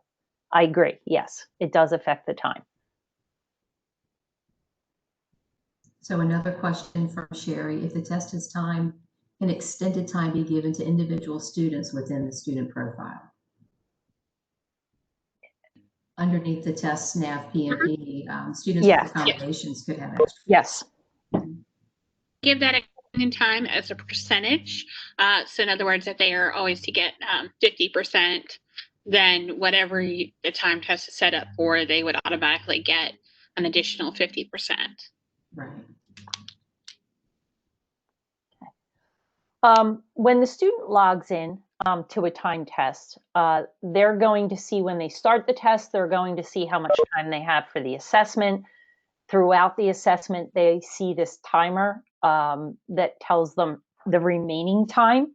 I agree. Yes, it does affect the time. So another question from Sherry: if the test is timed, can extended time be given to individual students within the student profile? Underneath the test SNAP PMP, students with accommodations could have extra. Yes. Give that in time as a percentage. So in other words, if they are always to get 50%, then whatever the time test is set up for, they would automatically get an additional 50%. Right. When the student logs in to a time test, they're going to see when they start the test, they're going to see how much time they have for the assessment. Throughout the assessment, they see this timer that tells them the remaining time.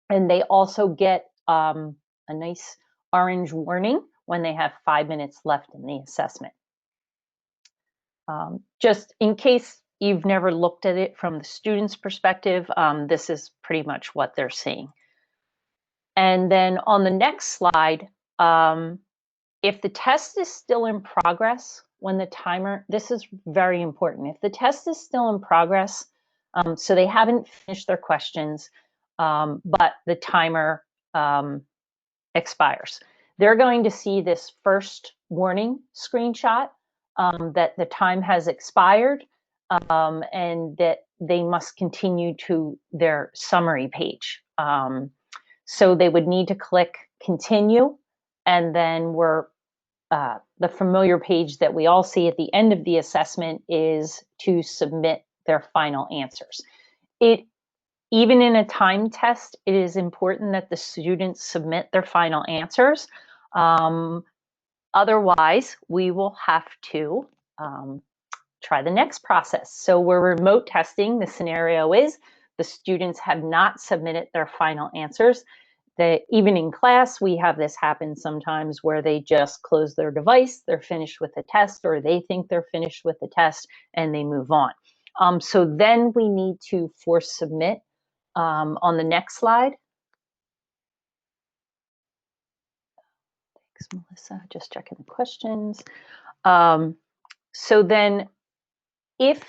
And they also get a nice orange warning when they have 5 minutes left in the assessment. Just in case you've never looked at it from the student's perspective, this is pretty much what they're seeing. And then on the next slide, if the test is still in progress, when the timer, this is very important. If the test is still in progress, so they haven't finished their questions, but the timer expires, they're going to see this first warning screenshot that the time has expired and that they must continue to their summary page. So they would need to click continue, and then the familiar page that we all see at the end of the assessment is to submit their final answers. Even in a time test, it is important that the students submit their final answers. Otherwise, we will have to try the next process. So we're remote testing. The scenario is the students have not submitted their final answers. Even in class, we have this happen sometimes where they just close their device, they're finished with the test, or they think they're finished with the test, and they move on. So then we need to force submit on the next slide. Thanks, Melissa. Just checking the questions. So then if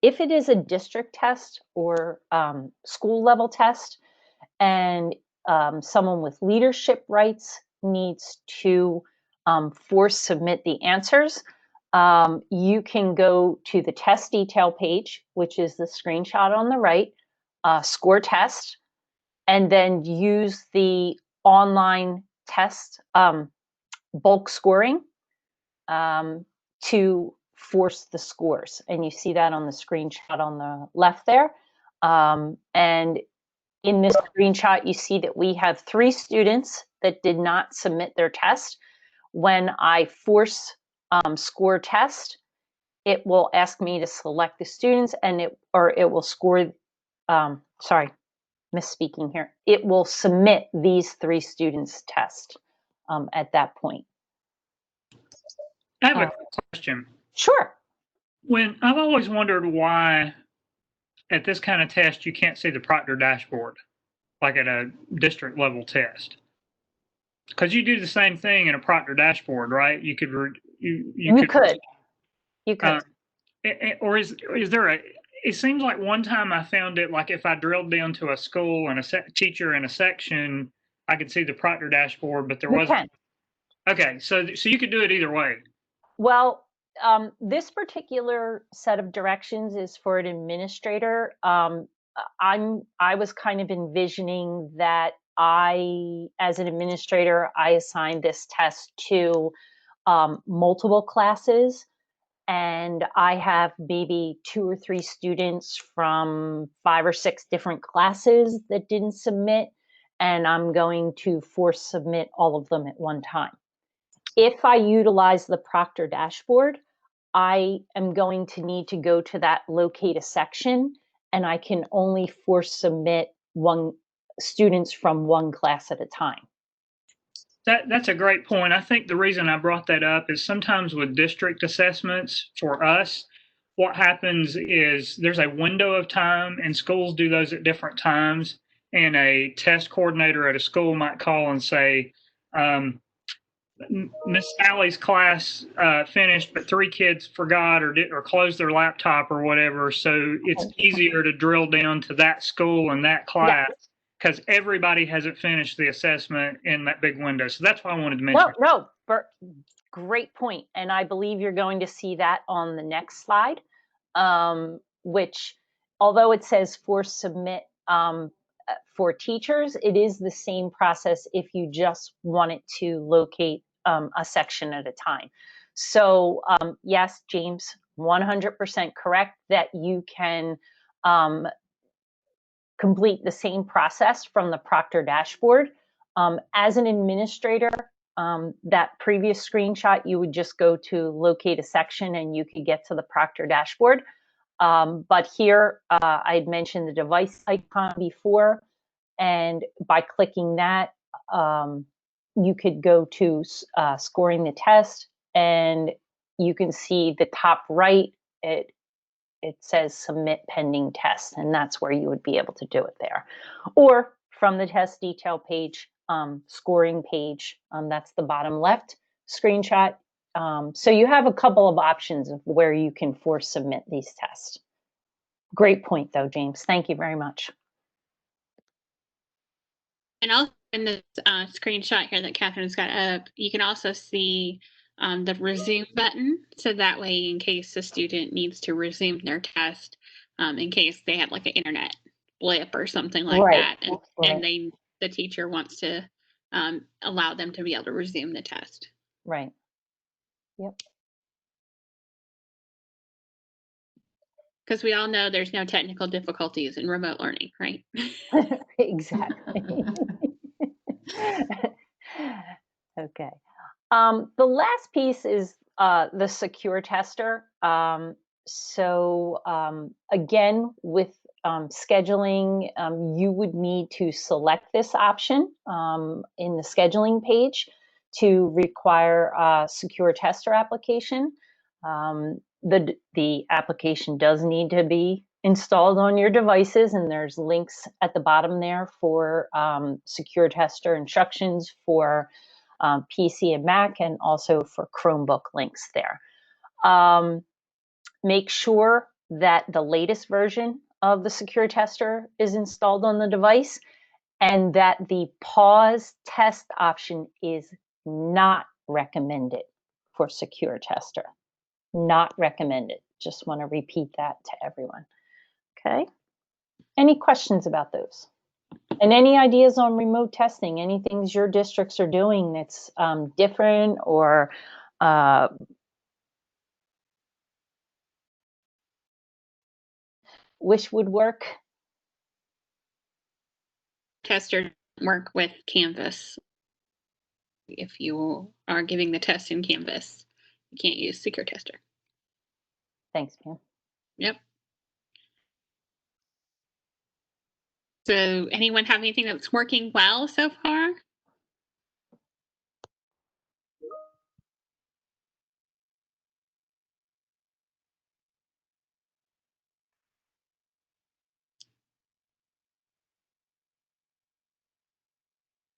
it is a district test or school level test, and someone with leadership rights needs to force submit the answers, you can go to the test detail page, which is the screenshot on the right, score test, and then use the online test bulk scoring to force the scores. And you see that on the screenshot on the left there. And in this screenshot, you see that we have 3 students that did not submit their test. When I force score test, it will ask me to select the students, and it will score, sorry, misspeaking here. It will submit these 3 students' test at that point. I have a question. Sure. I've always wondered why at this kind of test you can't see the Proctor Dashboard, like at a district level test. Because you do the same thing in a Proctor Dashboard, right? You could. Or is there a? It seems like one time I found it, like if I drilled down to a school and a teacher in a section, I could see the Proctor Dashboard, but there wasn't. Okay, so you could do it either way. Well, this particular set of directions is for an administrator. I was kind of envisioning that as an administrator, I assigned this test to multiple classes, and I have maybe 2 or 3 students from 5 or 6 different classes that didn't submit, and I'm going to force submit all of them at one time. If I utilize the Proctor Dashboard, I am going to need to go to that locate a section, and I can only force submit students from 1 class at a time. That's a great point. I think the reason I brought that up is sometimes with district assessments for us, what happens is there's a window of time, and schools do those at different times, and a test coordinator at a school might call and say, Miss Sally's class finished, but 3 kids forgot or closed their laptop or whatever. So it's easier to drill down to that school and that class because everybody hasn't finished the assessment in that big window. So that's why I wanted to mention. Great point. And I believe you're going to see that on the next slide, which, although it says force submit for teachers, it is the same process if you just wanted to locate a section at a time. So yes, James, 100% correct that you can complete the same process from the Proctor Dashboard. As an administrator, that previous screenshot, you would just go to locate a section and you could get to the Proctor Dashboard. But here, I had mentioned the device icon before, and by clicking that, you could go to scoring the test, and you can see the top right, it says submit pending test, and that's where you would be able to do it there. Or from the test detail page, scoring page, that's the bottom left screenshot. So you have a couple of options of where you can force submit these tests. Great point though, James. Thank you very much. And also in this screenshot here that Catherine's got up, you can also see the resume button. So that way, in case the student needs to resume their test, in case they have like an internet blip or something like that, and the teacher wants to allow them to be able to resume the test. Right. Yep. Because we all know there's no technical difficulties in remote learning, right? Exactly. Okay. The last piece is the secure tester. Again, with scheduling, you would need to select this option in the scheduling page to require a secure tester application. The application does need to be installed on your devices, and there's links at the bottom there for secure tester instructions for PC and Mac, and also for Chromebook links there. Make sure that the latest version of the secure tester is installed on the device, and that the pause test option is not recommended for secure tester. Not recommended. Just want to repeat that to everyone. Okay. Any questions about those? And any ideas on remote testing? Any things your districts are doing that's different or wish would work? Tester work with Canvas. If you are giving the test in Canvas, you can't use secure tester. Thanks, Pam. Yep. So anyone have anything that's working well so far?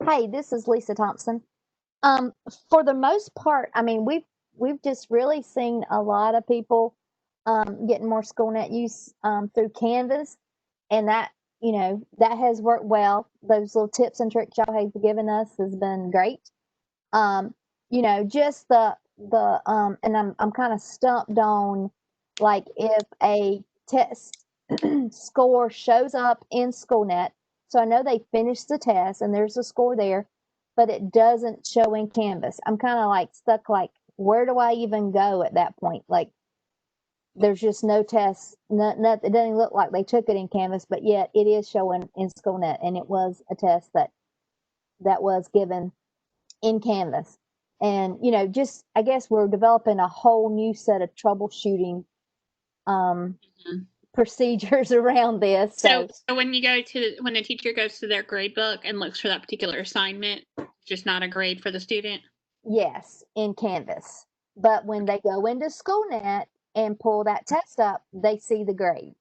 Hey, this is Lisa Thompson. For the most part, I mean, we've just really seen a lot of people getting more Schoolnet use through Canvas, and that that has worked well. Those little tips and tricks y'all have given us has been great. Just the and I'm kind of stumped on, like, if a test score shows up in Schoolnet. So I know they finished the test and there's a score there, but it doesn't show in Canvas. I'm kind of like stuck, like, where do I even go at that point? Like, there's just no test. It doesn't look like they took it in Canvas, but yet it is showing in Schoolnet, and it was a test that was given in Canvas. And, just, I guess we're developing a whole new set of troubleshooting procedures around this. So when the teacher goes to their grade book and looks for that particular assignment, just not a grade for the student? Yes, in Canvas. But when they go into Schoolnet and pull that test up, they see the grade.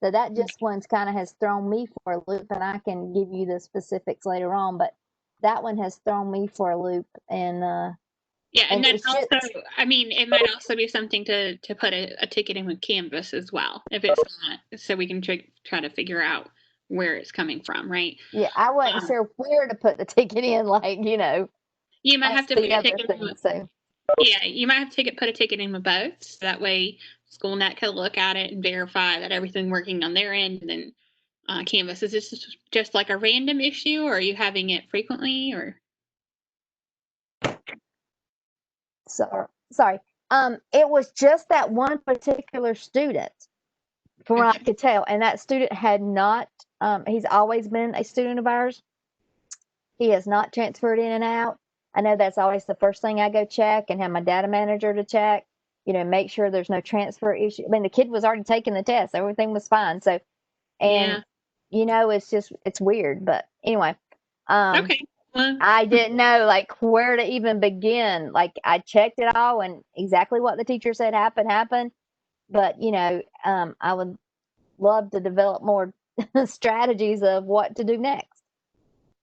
So that just one's kind of has thrown me for a loop, and I can give you the specifics later on, but that one has thrown me for a loop. And yeah, and then also, I mean, it might also be something to put a ticket in with Canvas as well, if it's not, so we can try to figure out where it's coming from, right? Yeah, I wasn't sure where to put the ticket in, like, you might have to put a ticket in. So. Yeah, you might have to put a ticket in with both, so that way Schoolnet can look at it and verify that everything's working on their end. And then Canvas, is this just like a random issue, or are you having it frequently, or? Sorry. It was just that one particular student, from what I could tell, and that student had not. He's always been a student of ours. He has not transferred in and out. I know that's always the first thing I go check, and have my data manager to check. Make sure there's no transfer issue. I mean, the kid was already taking the test; everything was fine. So, and it's weird, but anyway. Okay. Well, I didn't know like where to even begin. Like I checked it all and exactly what the teacher said happened. But I would love to develop more strategies of what to do next.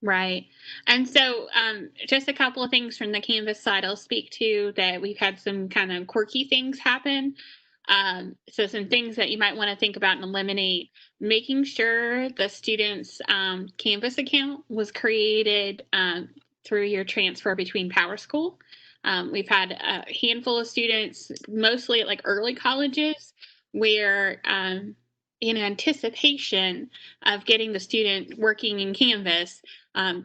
right. And so just a couple of things from the Canvas side I'll speak to that we've had some kind of quirky things happen. So some things that you might want to think about and eliminate, making sure the student's Canvas account was created through your transfer between PowerSchool. We've had a handful of students, mostly at like early colleges, where in anticipation of getting the student working in Canvas,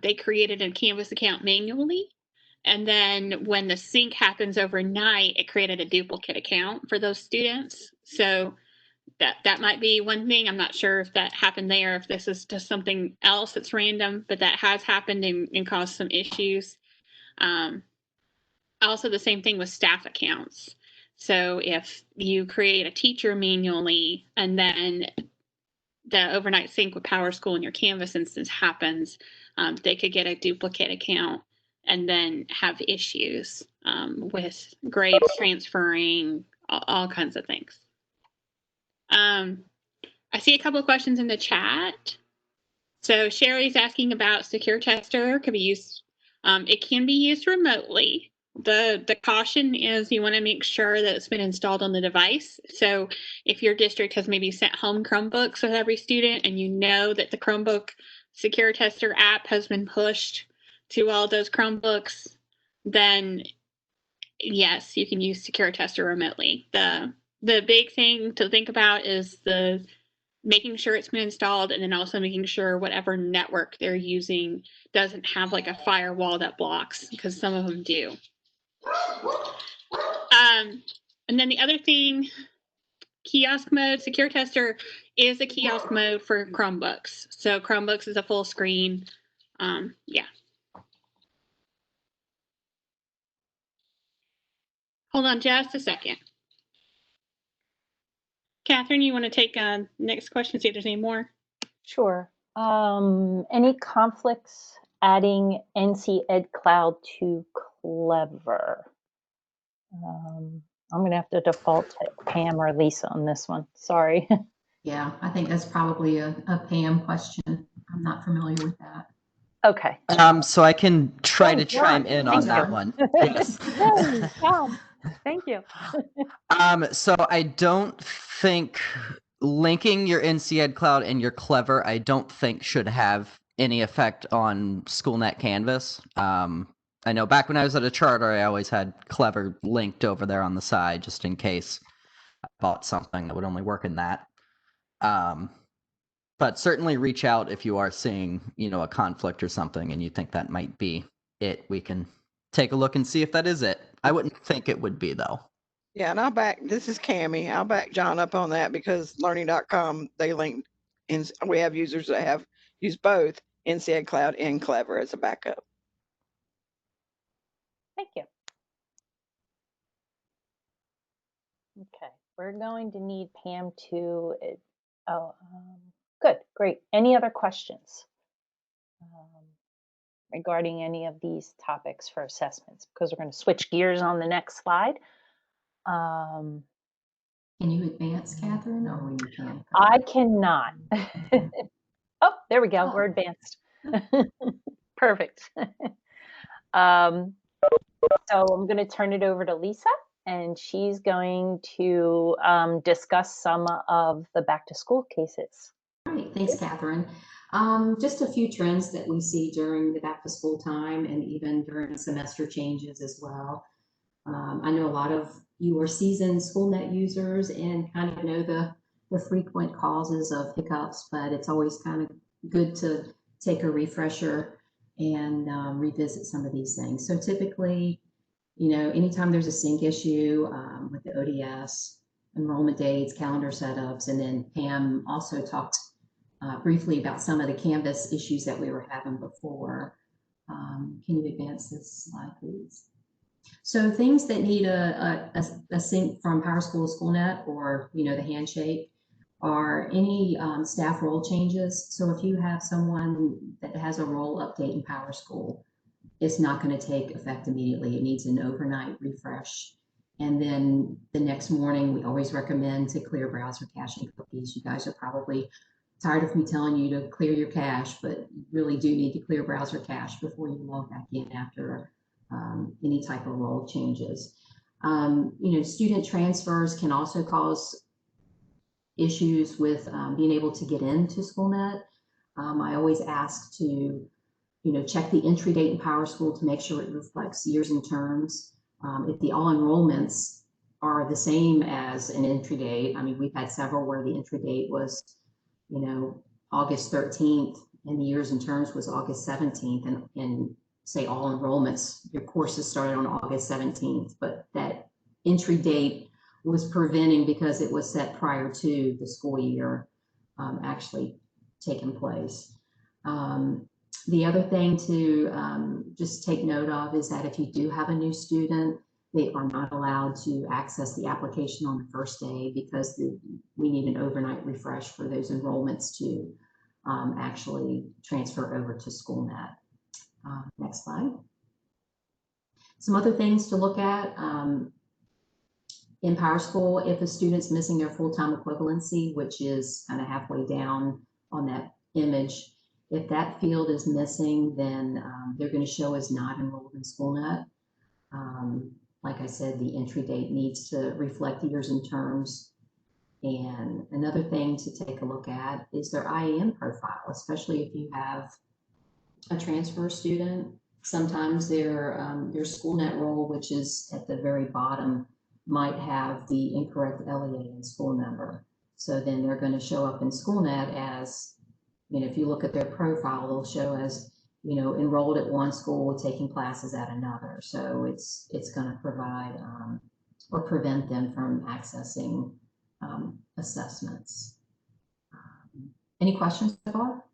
they created a Canvas account manually. And then when the sync happens overnight, it created a duplicate account for those students. So that might be one thing. I'm not sure if that happened there, if this is just something else that's random, but that has happened and caused some issues. Also, the same thing with staff accounts. So if you create a teacher manually and then the overnight sync with PowerSchool in your Canvas instance happens, they could get a duplicate account and then have issues with grades transferring, all kinds of things. I see a couple of questions in the chat. So Sherry's asking about Secure Tester. Could be used. It can be used remotely. The caution is you want to make sure that it's been installed on the device. So if your district has maybe sent home Chromebooks with every student and you know that the Chromebook Secure Tester app has been pushed to all those Chromebooks, then yes, you can use Secure Tester remotely. The big thing to think about is the making sure it's been installed and then also making sure whatever network they're using doesn't have like a firewall that blocks, because some of them do. And then the other thing, kiosk mode, Secure Tester is a kiosk mode for Chromebooks. So Chromebooks is a full screen. Yeah. Hold on just a second. Catherine, you want to take next question, see if there's any more? Sure. Any conflicts adding NC Ed Cloud to Clever? I'm going to have to default to Pam or Lisa on this one. Sorry. Yeah, I think that's probably a Pam question. I'm not familiar with that. Okay. So I can try to John, chime in on that one. Yes. John, thank you. So I don't think linking your NC Ed Cloud and your Clever, I don't think should have any effect on Schoolnet Canvas. I know back when I was at a charter, I always had Clever linked over there on the side just in case I bought something that would only work in that. But certainly reach out if you are seeing, a conflict or something and you think that might be it. We can take a look and see if that is it. I wouldn't think it would be, though. Yeah, and this is Cammie. I'll back John up on that because learning.com, they link, and we have users that have used both NC Ed Cloud and Clever as a backup. Thank you. Okay, we're going to need Pam to, good, great. Any other questions regarding any of these topics for assessments? Because we're going to switch gears on the next slide. Can you advance, Catherine, or you can? I cannot. Oh, there we go. We're advanced. Perfect. So I'm going to turn it over to Lisa, and she's going to discuss some of the back to school cases. All right, thanks, Catherine. Just a few trends that we see during the back to school time and even during semester changes as well. I know a lot of you are seasoned Schoolnet users and kind of know the frequent causes of hiccups, but it's always kind of good to take a refresher and revisit some of these things. So typically, anytime there's a sync issue with the ODS, enrollment dates, calendar setups, and then Pam also talked briefly about some of the Canvas issues that we were having before. Can you advance this slide, please? So things that need a sync from PowerSchool to Schoolnet, or the handshake, are any staff role changes. So if you have someone that has a role update in PowerSchool, it's not going to take effect immediately. It needs an overnight refresh. And then the next morning, we always recommend to clear browser caching cookies. You guys are probably tired of me telling you to clear your cache, but you really do need to clear browser cache before you log back in after any type of role changes. Student transfers can also cause issues with being able to get into Schoolnet. I always ask to, check the entry date in PowerSchool to make sure it reflects years and terms. If the all enrollments are the same as an entry date, I mean, we've had several where the entry date was, August 13th and the years and terms was August 17th, and say all enrollments, your courses started on August 17th, but that entry date was preventing because it was set prior to the school year actually taking place. The other thing to just take note of is that if you do have a new student, they are not allowed to access the application on the first day because we need an overnight refresh for those enrollments to actually transfer over to Schoolnet. Next slide. Some other things to look at. In PowerSchool, if a student's missing their full-time equivalency, which is kind of halfway down on that image, if that field is missing, then they're going to show as not enrolled in Schoolnet. Like I said, the entry date needs to reflect years and terms. And another thing to take a look at is their IAM profile, especially if you have a transfer student. Sometimes their Schoolnet role, which is at the very bottom, might have the incorrect LEA and school number. So then they're going to show up in Schoolnet as, if you look at their profile, they'll show as, enrolled at one school, taking classes at another. So it's going to provide or prevent them from accessing assessments. Any questions so far?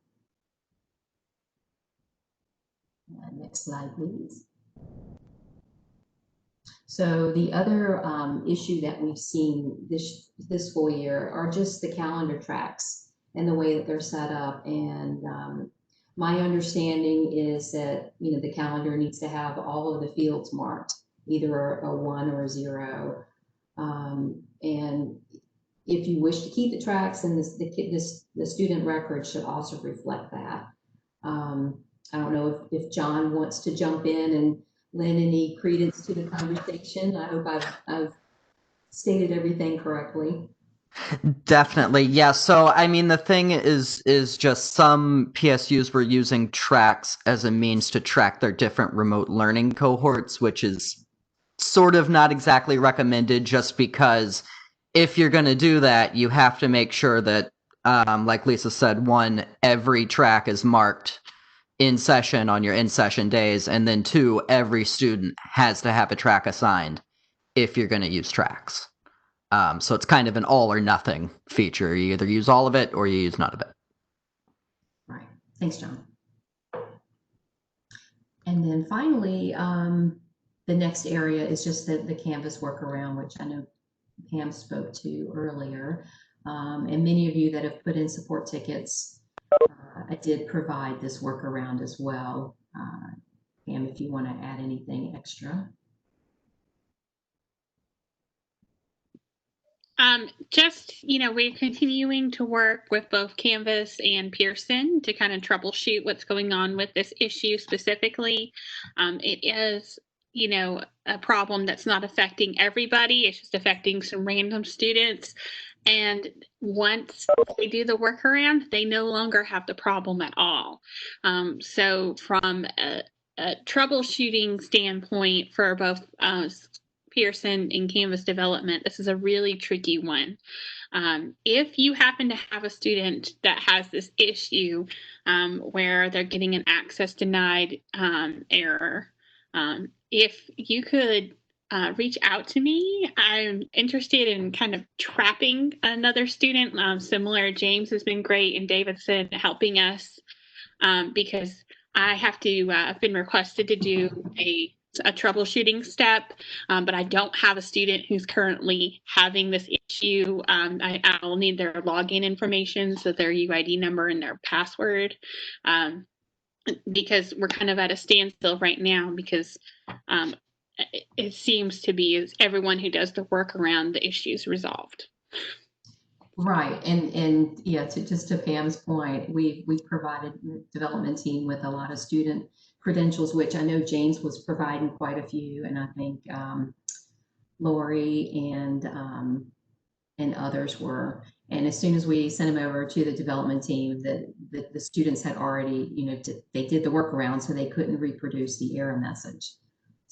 Next slide, please. So the other issue that we've seen this school year are just the calendar tracks and the way that they're set up. And my understanding is that, the calendar needs to have all of the fields marked, either a 1 or a 0. And if you wish to keep the tracks, then the student record should also reflect that. I don't know if John wants to jump in and lend any credence to the conversation. I hope I've stated everything correctly. Definitely. Yeah. So, I mean, the thing is just some PSUs were using tracks as a means to track their different remote learning cohorts, which is sort of not exactly recommended, just because if you're going to do that, you have to make sure that, like Lisa said, one, every track is marked in session on your in-session days, and then 2, every student has to have a track assigned if you're going to use tracks. So it's kind of an all or nothing feature. You either use all of it or you use none of it. Right. Thanks, John. And then finally, the next area is just the Canvas workaround, which I know Pam spoke to earlier. And many of you that have put in support tickets, I did provide this workaround as well. Pam, if you want to add anything extra. We're continuing to work with both Canvas and Pearson to kind of troubleshoot what's going on with this issue specifically. It is, a problem that's not affecting everybody. It's just affecting some random students. And once they do the workaround, they no longer have the problem at all. So from a troubleshooting standpoint for both Pearson and Canvas development, this is a really tricky one. If you happen to have a student that has this issue where they're getting an access denied error, if you could reach out to me, I'm interested in kind of trapping another student. Similar, James has been great and Davidson helping us because I have to, I've been requested to do a troubleshooting step, but I don't have a student who's currently having this issue. I'll need their login information, so their UID number and their password. because we're kind of at a standstill right now because it seems to be as everyone who does the work around the issues resolved. Right, and yeah, to Pam's point, we provided the development team with a lot of student credentials, which I know James was providing quite a few, and I think Lori and others were. And as soon as we sent them over to the development team, the students had already, they did the workaround, so they couldn't reproduce the error message.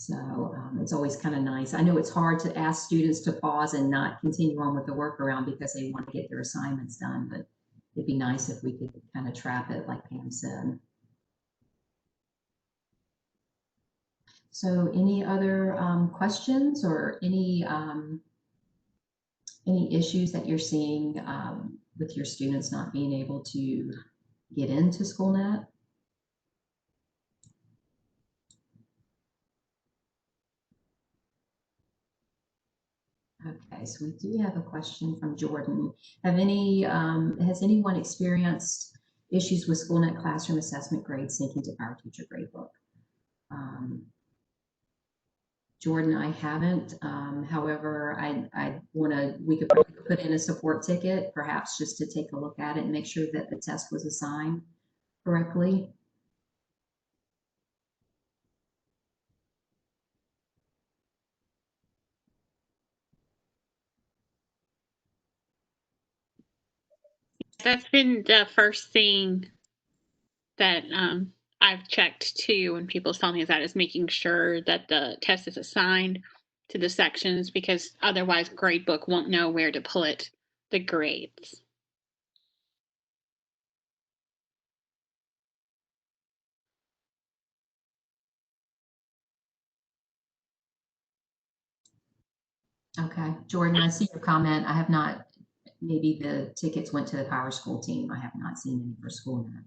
So it's always kind of nice. I know it's hard to ask students to pause and not continue on with the workaround because they want to get their assignments done, but it'd be nice if we could kind of trap it like Pam said. So any other questions or any issues that you're seeing with your students not being able to get into Schoolnet? Okay, so we do have a question from Jordan. Has anyone experienced issues with Schoolnet classroom assessment grades syncing to Power Teacher Gradebook? Jordan, I haven't. However, we could put in a support ticket, perhaps just to take a look at it and make sure that the test was assigned correctly. That's been the first thing that I've checked too when people tell me that is making sure that the test is assigned to the sections, because otherwise Gradebook won't know where to put the grades. Okay, Jordan, I see your comment. I have not, maybe the tickets went to the Power School team. I have not seen any for Schoolnet.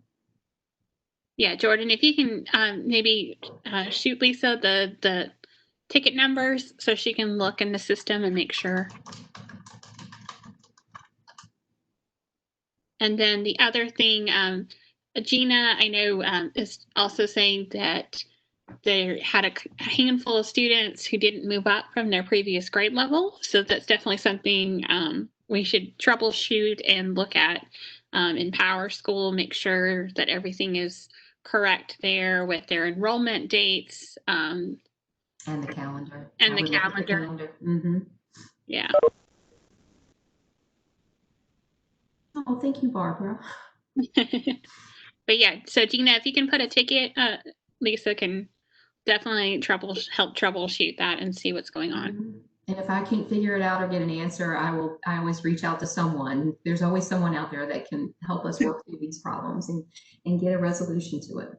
Yeah, Jordan, if you can maybe shoot Lisa the ticket numbers so she can look in the system and make sure. And then the other thing, Gina, I know is also saying that they had a handful of students who didn't move up from their previous grade level. So that's definitely something we should troubleshoot and look at in Power School, make sure that everything is correct there with their enrollment dates. And the calendar. And the calendar. Mm-hmm. Yeah. Oh, thank you, Barbara. But yeah, so Gina, if you can put a ticket, Lisa can definitely help troubleshoot that and see what's going on. And if I can't figure it out or get an answer, I always reach out to someone. There's always someone out there that can help us work through these problems and get a resolution to it.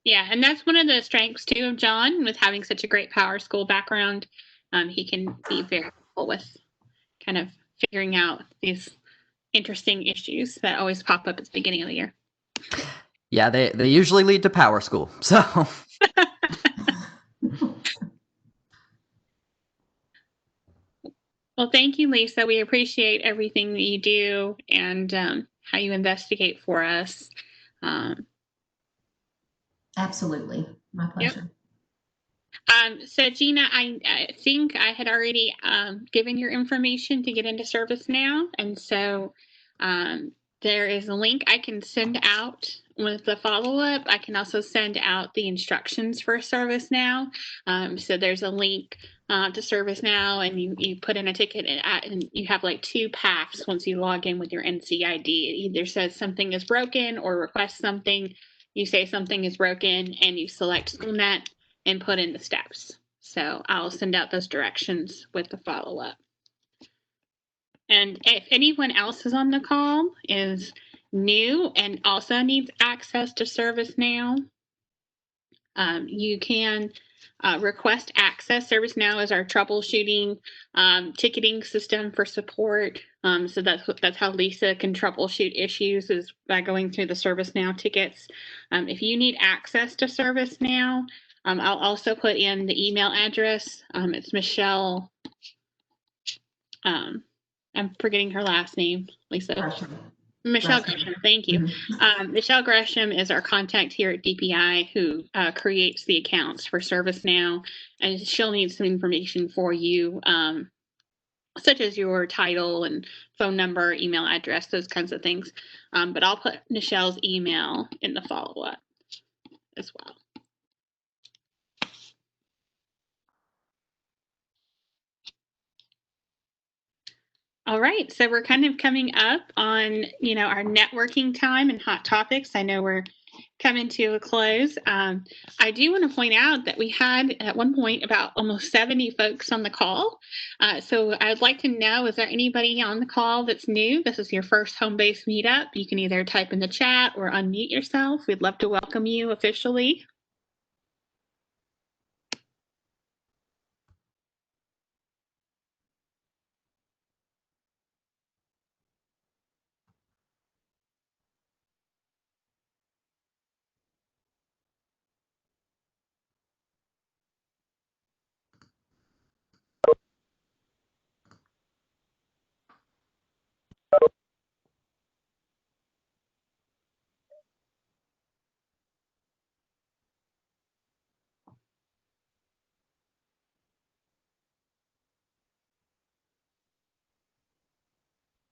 Yeah, and that's one of the strengths too of John, with having such a great Power School background. He can be very helpful with kind of figuring out these interesting issues that always pop up at the beginning of the year. Yeah, they usually lead to Power School. So well, thank you, Lisa. We appreciate everything that you do and how you investigate for us. Absolutely. My pleasure. Yep. So Gina, I think I had already given your information to get into ServiceNow. And so there is a link I can send out with the follow-up. I can also send out the instructions for ServiceNow. So there's a link to ServiceNow, and you put in a ticket and you have like two paths once you log in with your NCID. It either says something is broken or request something. You say something is broken and you select Schoolnet and put in the steps. So I'll send out those directions with the follow-up. And if anyone else is on the call is new and also needs access to ServiceNow, you can request access. ServiceNow is our troubleshooting ticketing system for support. So that's how Lisa can troubleshoot issues, is by going through the ServiceNow tickets. If you need access to ServiceNow, I'll also put in the email address. It's Michelle. I'm forgetting her last name, Lisa. Pearson. Michelle Gresham. Gresham, thank you. Michelle Gresham is our contact here at DPI who creates the accounts for ServiceNow, and she'll need some information for you, such as your title and phone number, email address, those kinds of things. But I'll put Michelle's email in the follow-up as well. All right, so we're kind of coming up on, our networking time and hot topics. I know we're coming to a close. I do want to point out that we had at one point about almost 70 folks on the call. So I'd like to know, is there anybody on the call that's new? This is your first home-based meetup. You can either type in the chat or unmute yourself. We'd love to welcome you officially.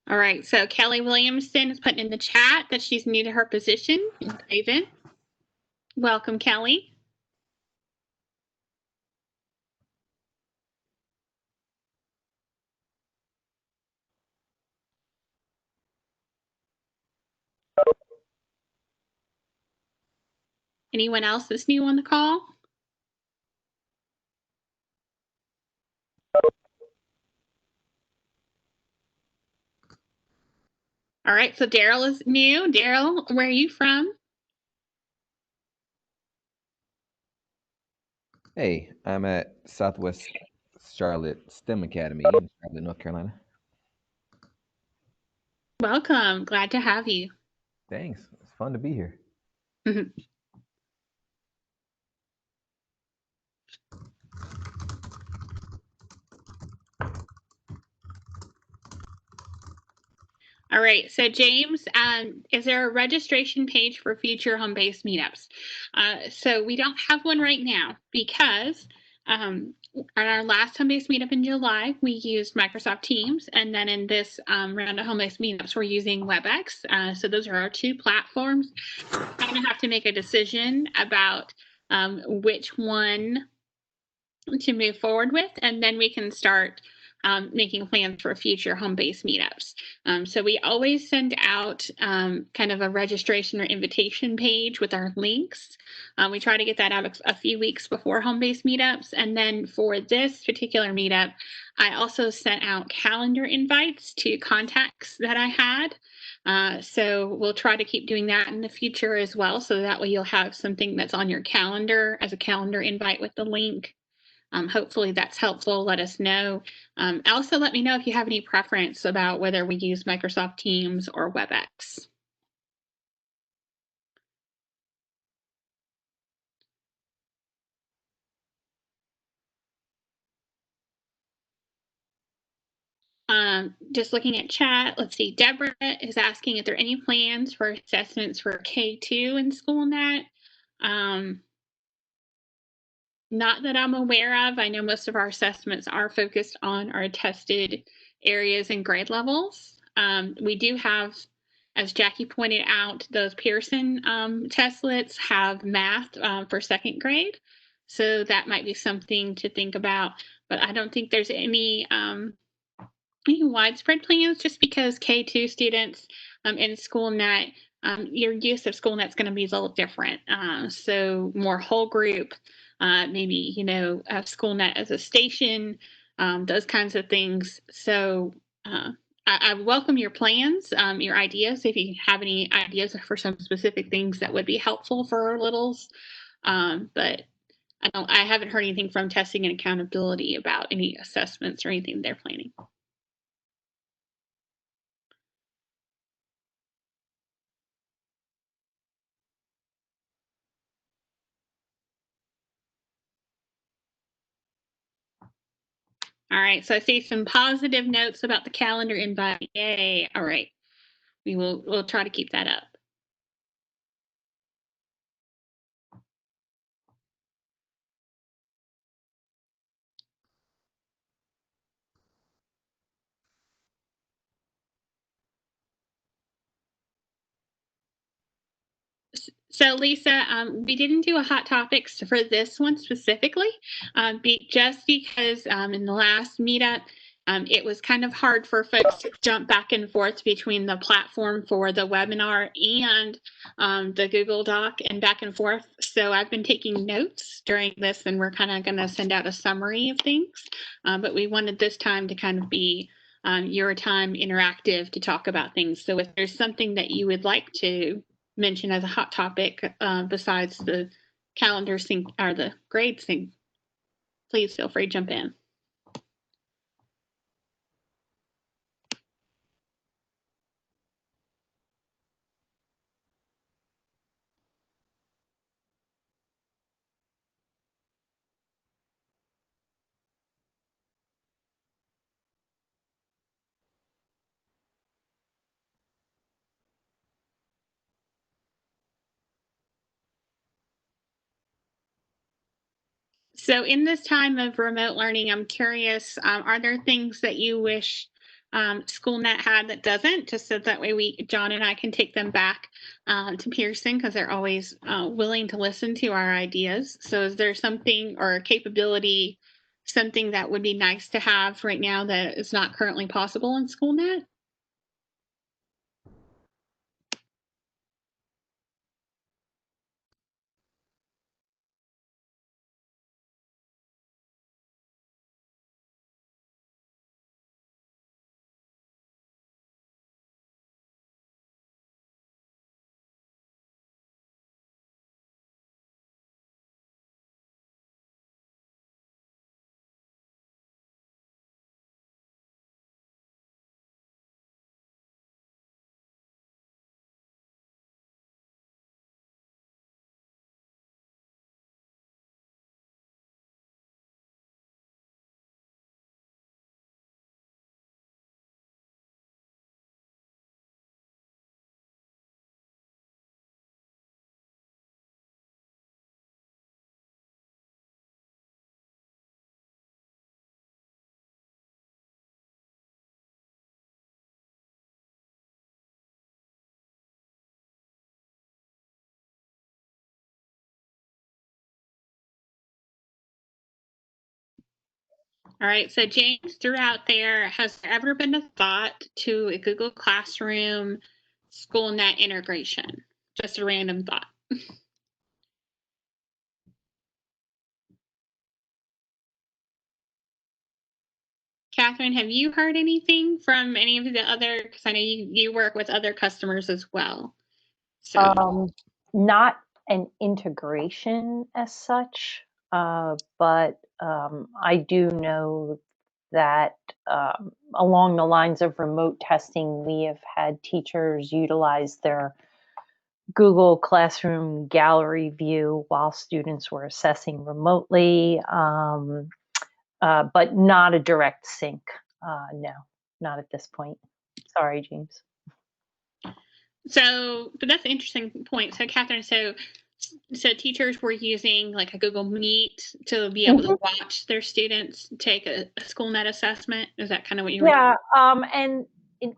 All right, so Kelly Williamson is putting in the chat that she's new to her position in Raven. Welcome, Kelly. Anyone else that's new on the call? All right, so Daryl is new. Daryl, where are you from? Hey, I'm at Southwest Charlotte STEM Academy in Charlotte, North Carolina. Welcome. Glad to have you. Thanks. It's fun to be here. All right, so James, is there a registration page for future home-based meetups? So we don't have one right now because on our last home-based meetup in July, we used Microsoft Teams, and then in this round of home-based meetups, we're using WebEx. So those are our two platforms. I'm going to have to make a decision about which one to move forward with, and then we can start making plans for future home-based meetups. So we always send out kind of a registration or invitation page with our links. We try to get that out a few weeks before home-based meetups. And then for this particular meetup, I also sent out calendar invites to contacts that I had. So we'll try to keep doing that in the future as well. So that way you'll have something that's on your calendar as a calendar invite with the link. Hopefully that's helpful. Let us know. Also, let me know if you have any preference about whether we use Microsoft Teams or WebEx. Just looking at chat, let's see. Deborah is asking if there are any plans for assessments for K2 in Schoolnet. Not that I'm aware of. I know most of our assessments are focused on our tested areas and grade levels. We do have, as Jackie pointed out, those Pearson testlets have math for second grade. So that might be something to think about. But I don't think there's any widespread plans, just because K2 students in Schoolnet, your use of Schoolnet is going to be a little different. So more whole group, maybe, Schoolnet as a station, those kinds of things. So I welcome your plans, your ideas. If you have any ideas for some specific things that would be helpful for our littles. But I haven't heard anything from testing and accountability about any assessments or anything they're planning. All right, so I see some positive notes about the calendar invite. Yay. All right. we'll try to keep that up. So Lisa, we didn't do a hot topics for this one specifically, just because in the last meetup, it was kind of hard for folks to jump back and forth between the platform for the webinar and the Google Doc and back and forth. So I've been taking notes during this, and we're kind of going to send out a summary of things. But we wanted this time to kind of be your time interactive to talk about things. So if there's something that you would like to mention as a hot topic besides the calendar sync or the grade sync, please feel free to jump in. So in this time of remote learning, I'm curious, are there things that you wish Schoolnet had that doesn't, just so that way John and I can take them back to Pearson, because they're always willing to listen to our ideas. So is there something or a capability, something that would be nice to have right now that is not currently possible in Schoolnet? All right, so James threw out there, has there ever been a thought to a Google Classroom Schoolnet integration? Just a random thought. Catherine, have you heard anything from any of the other, because I know you work with other customers as well. So not an integration as such, but I do know that along the lines of remote testing, we have had teachers utilize their Google Classroom gallery view while students were assessing remotely, but not a direct sync. No, not at this point. Sorry, James. So, but that's an interesting point. So, Catherine, so teachers were using like a Google Meet to be able to watch their students take a Schoolnet assessment. Is that kind of what you were doing? And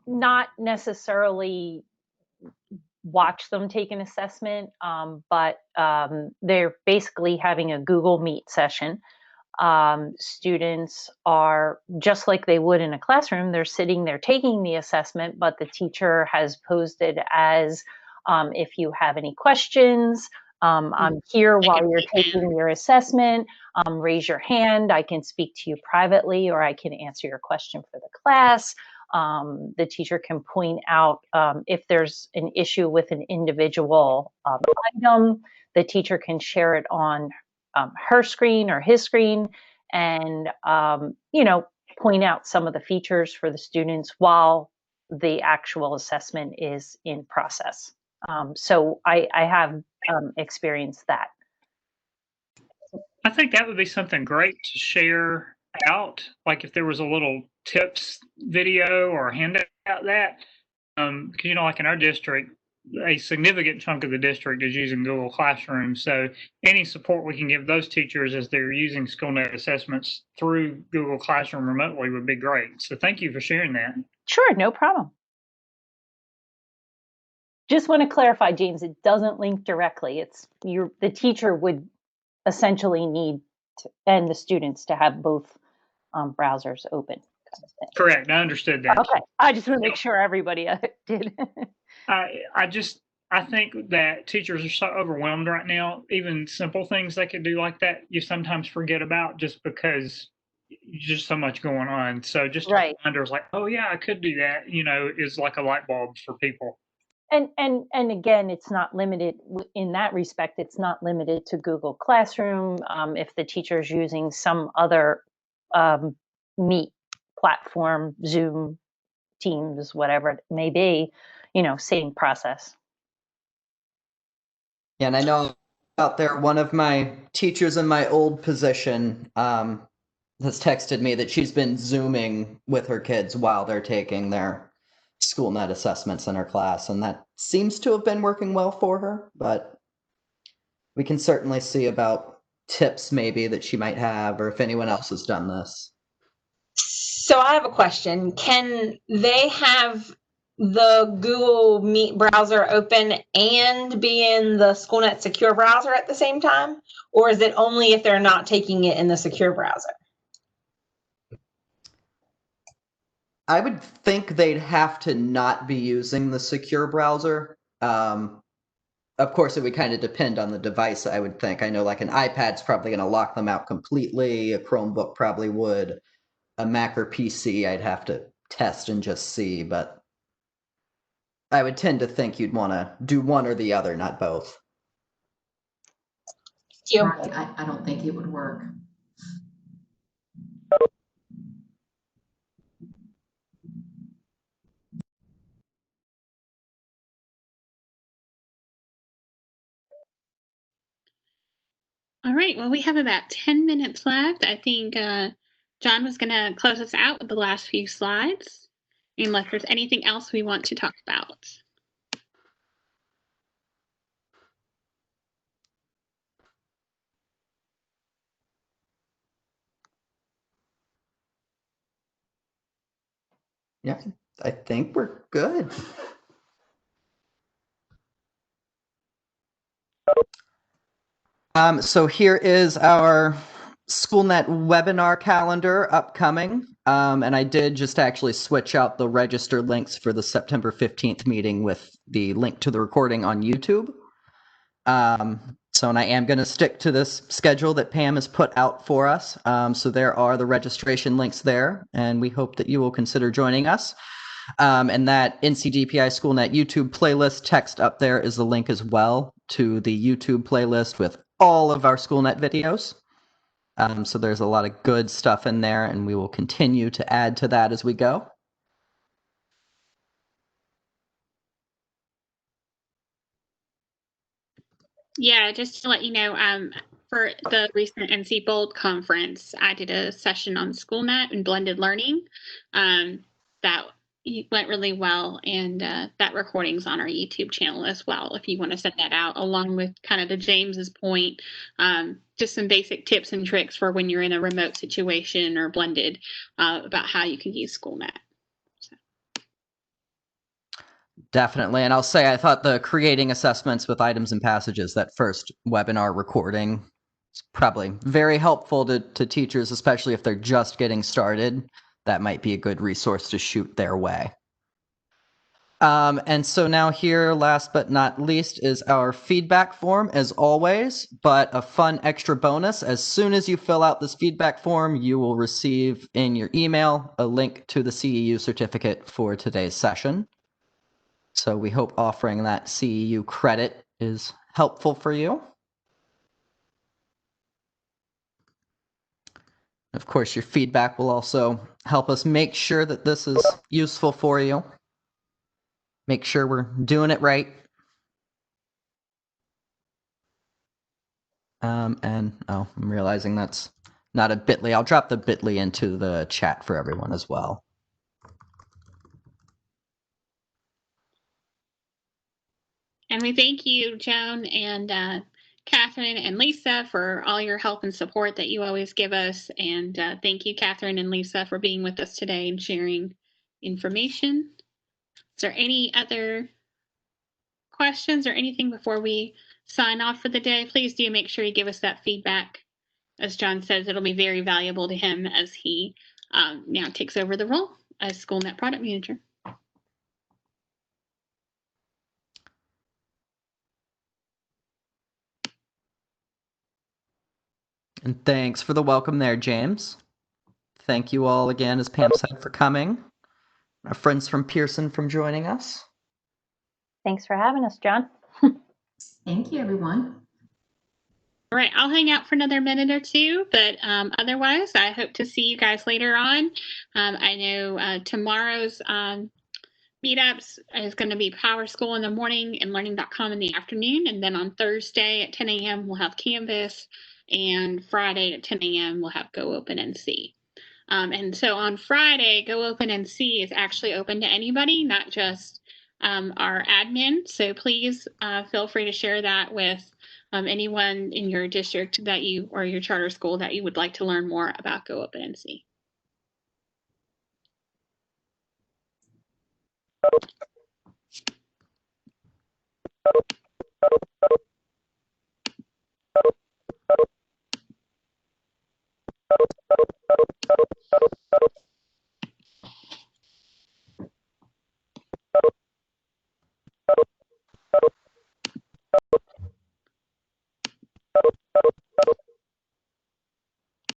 not necessarily watch them take an assessment, but they're basically having a Google Meet session. Students are just like they would in a classroom. They're sitting there taking the assessment, but the teacher has posed it as if you have any questions, I'm here while you're taking your assessment. Raise your hand. I can speak to you privately, or I can answer your question for the class. The teacher can point out if there's an issue with an individual item. The teacher can share it on her screen or his screen, and point out some of the features for the students while the actual assessment is in process. So I have experienced that. I think that would be something great to share out, like if there was a little tips video or handout that. 'cause, like in our district, a significant chunk of the district is using Google Classroom. So any support we can give those teachers as they're using Schoolnet assessments through Google Classroom remotely would be great. So thank you for sharing that. Sure, no problem. Just want to clarify, James, it doesn't link directly. It's the teacher would essentially need to, and the students to have both browsers open. Correct. I understood that. Okay. I just want to make sure everybody did. I think that teachers are so overwhelmed right now. Even simple things they could do like that, you sometimes forget about just because just so much going on. So just right. reminders like, oh yeah, I could do that, is like a light bulb for people. And again, it's not limited in that respect. It's not limited to Google Classroom. If the teacher is using some other Meet platform, Zoom, Teams, whatever it may be, same process. Yeah, and I know out there, one of my teachers in my old position has texted me that she's been Zooming with her kids while they're taking their Schoolnet assessments in her class, and that seems to have been working well for her, but we can certainly see about tips maybe that she might have, or if anyone else has done this. So I have a question. Can they have the Google Meet browser open and be in the Schoolnet secure browser at the same time? Or is it only if they're not taking it in the secure browser? I would think they'd have to not be using the secure browser. Of course, it would kind of depend on the device, I would think. I know like an iPad's probably going to lock them out completely. A Chromebook probably would. A Mac or PC, I'd have to test and just see, but I would tend to think you'd want to do one or the other, not both. Right. I don't think it would work. All right, well, we have about 10 minutes left. I think John was going to close us out with the last few slides, unless there's anything else we want to talk about. Yeah, I think we're good. So here is our Schoolnet webinar calendar upcoming. And I did just actually switch out the register links for the September 15th meeting with the link to the recording on YouTube. And I am going to stick to this schedule that Pam has put out for us. So there are the registration links there, and we hope that you will consider joining us. And that NCDPI Schoolnet YouTube playlist text up there is the link as well to the YouTube playlist with all of our Schoolnet videos. So there's a lot of good stuff in there, and we will continue to add to that as we go. Yeah, just to let you know, for the recent NC Bold conference, I did a session on Schoolnet and blended learning. That went really well, and that recording's on our YouTube channel as well, if you want to set that out, along with kind of to James's point, just some basic tips and tricks for when you're in a remote situation or blended about how you can use Schoolnet. Definitely. And I'll say I thought the creating assessments with items and passages, that first webinar recording, is probably very helpful to teachers, especially if they're just getting started. That might be a good resource to shoot their way. And so now here, last but not least, is our feedback form as always, but a fun extra bonus. As soon as you fill out this feedback form, you will receive in your email a link to the CEU certificate for today's session. So we hope offering that CEU credit is helpful for you. Of course, your feedback will also help us make sure that this is useful for you. Make sure we're doing it right. I'm realizing that's not a bit.ly. I'll drop the bit.ly into the chat for everyone as well. And we thank you, Joan and Catherine and Lisa, for all your help and support that you always give us. And thank you, Catherine and Lisa, for being with us today and sharing information. Is there any other questions or anything before we sign off for the day? Please do make sure you give us that feedback. As John says, it'll be very valuable to him as he now takes over the role as Schoolnet product manager. And thanks for the welcome there, James. Thank you all again, as Pam said, for coming. Our friends from Pearson from joining us. Thanks for having us, John. Thank you, everyone. All right, I'll hang out for another minute or two, but otherwise, I hope to see you guys later on. I know tomorrow's meetups is going to be Power School in the morning and Learning.com in the afternoon. And then on Thursday at 10 a.m., we'll have Canvas. And Friday at 10 a.m., we'll have Go Open and See. And so on Friday, Go Open and See is actually open to anybody, not just our admin. So please feel free to share that with anyone in your district that you or your charter school that you would like to learn more about Go Open and See.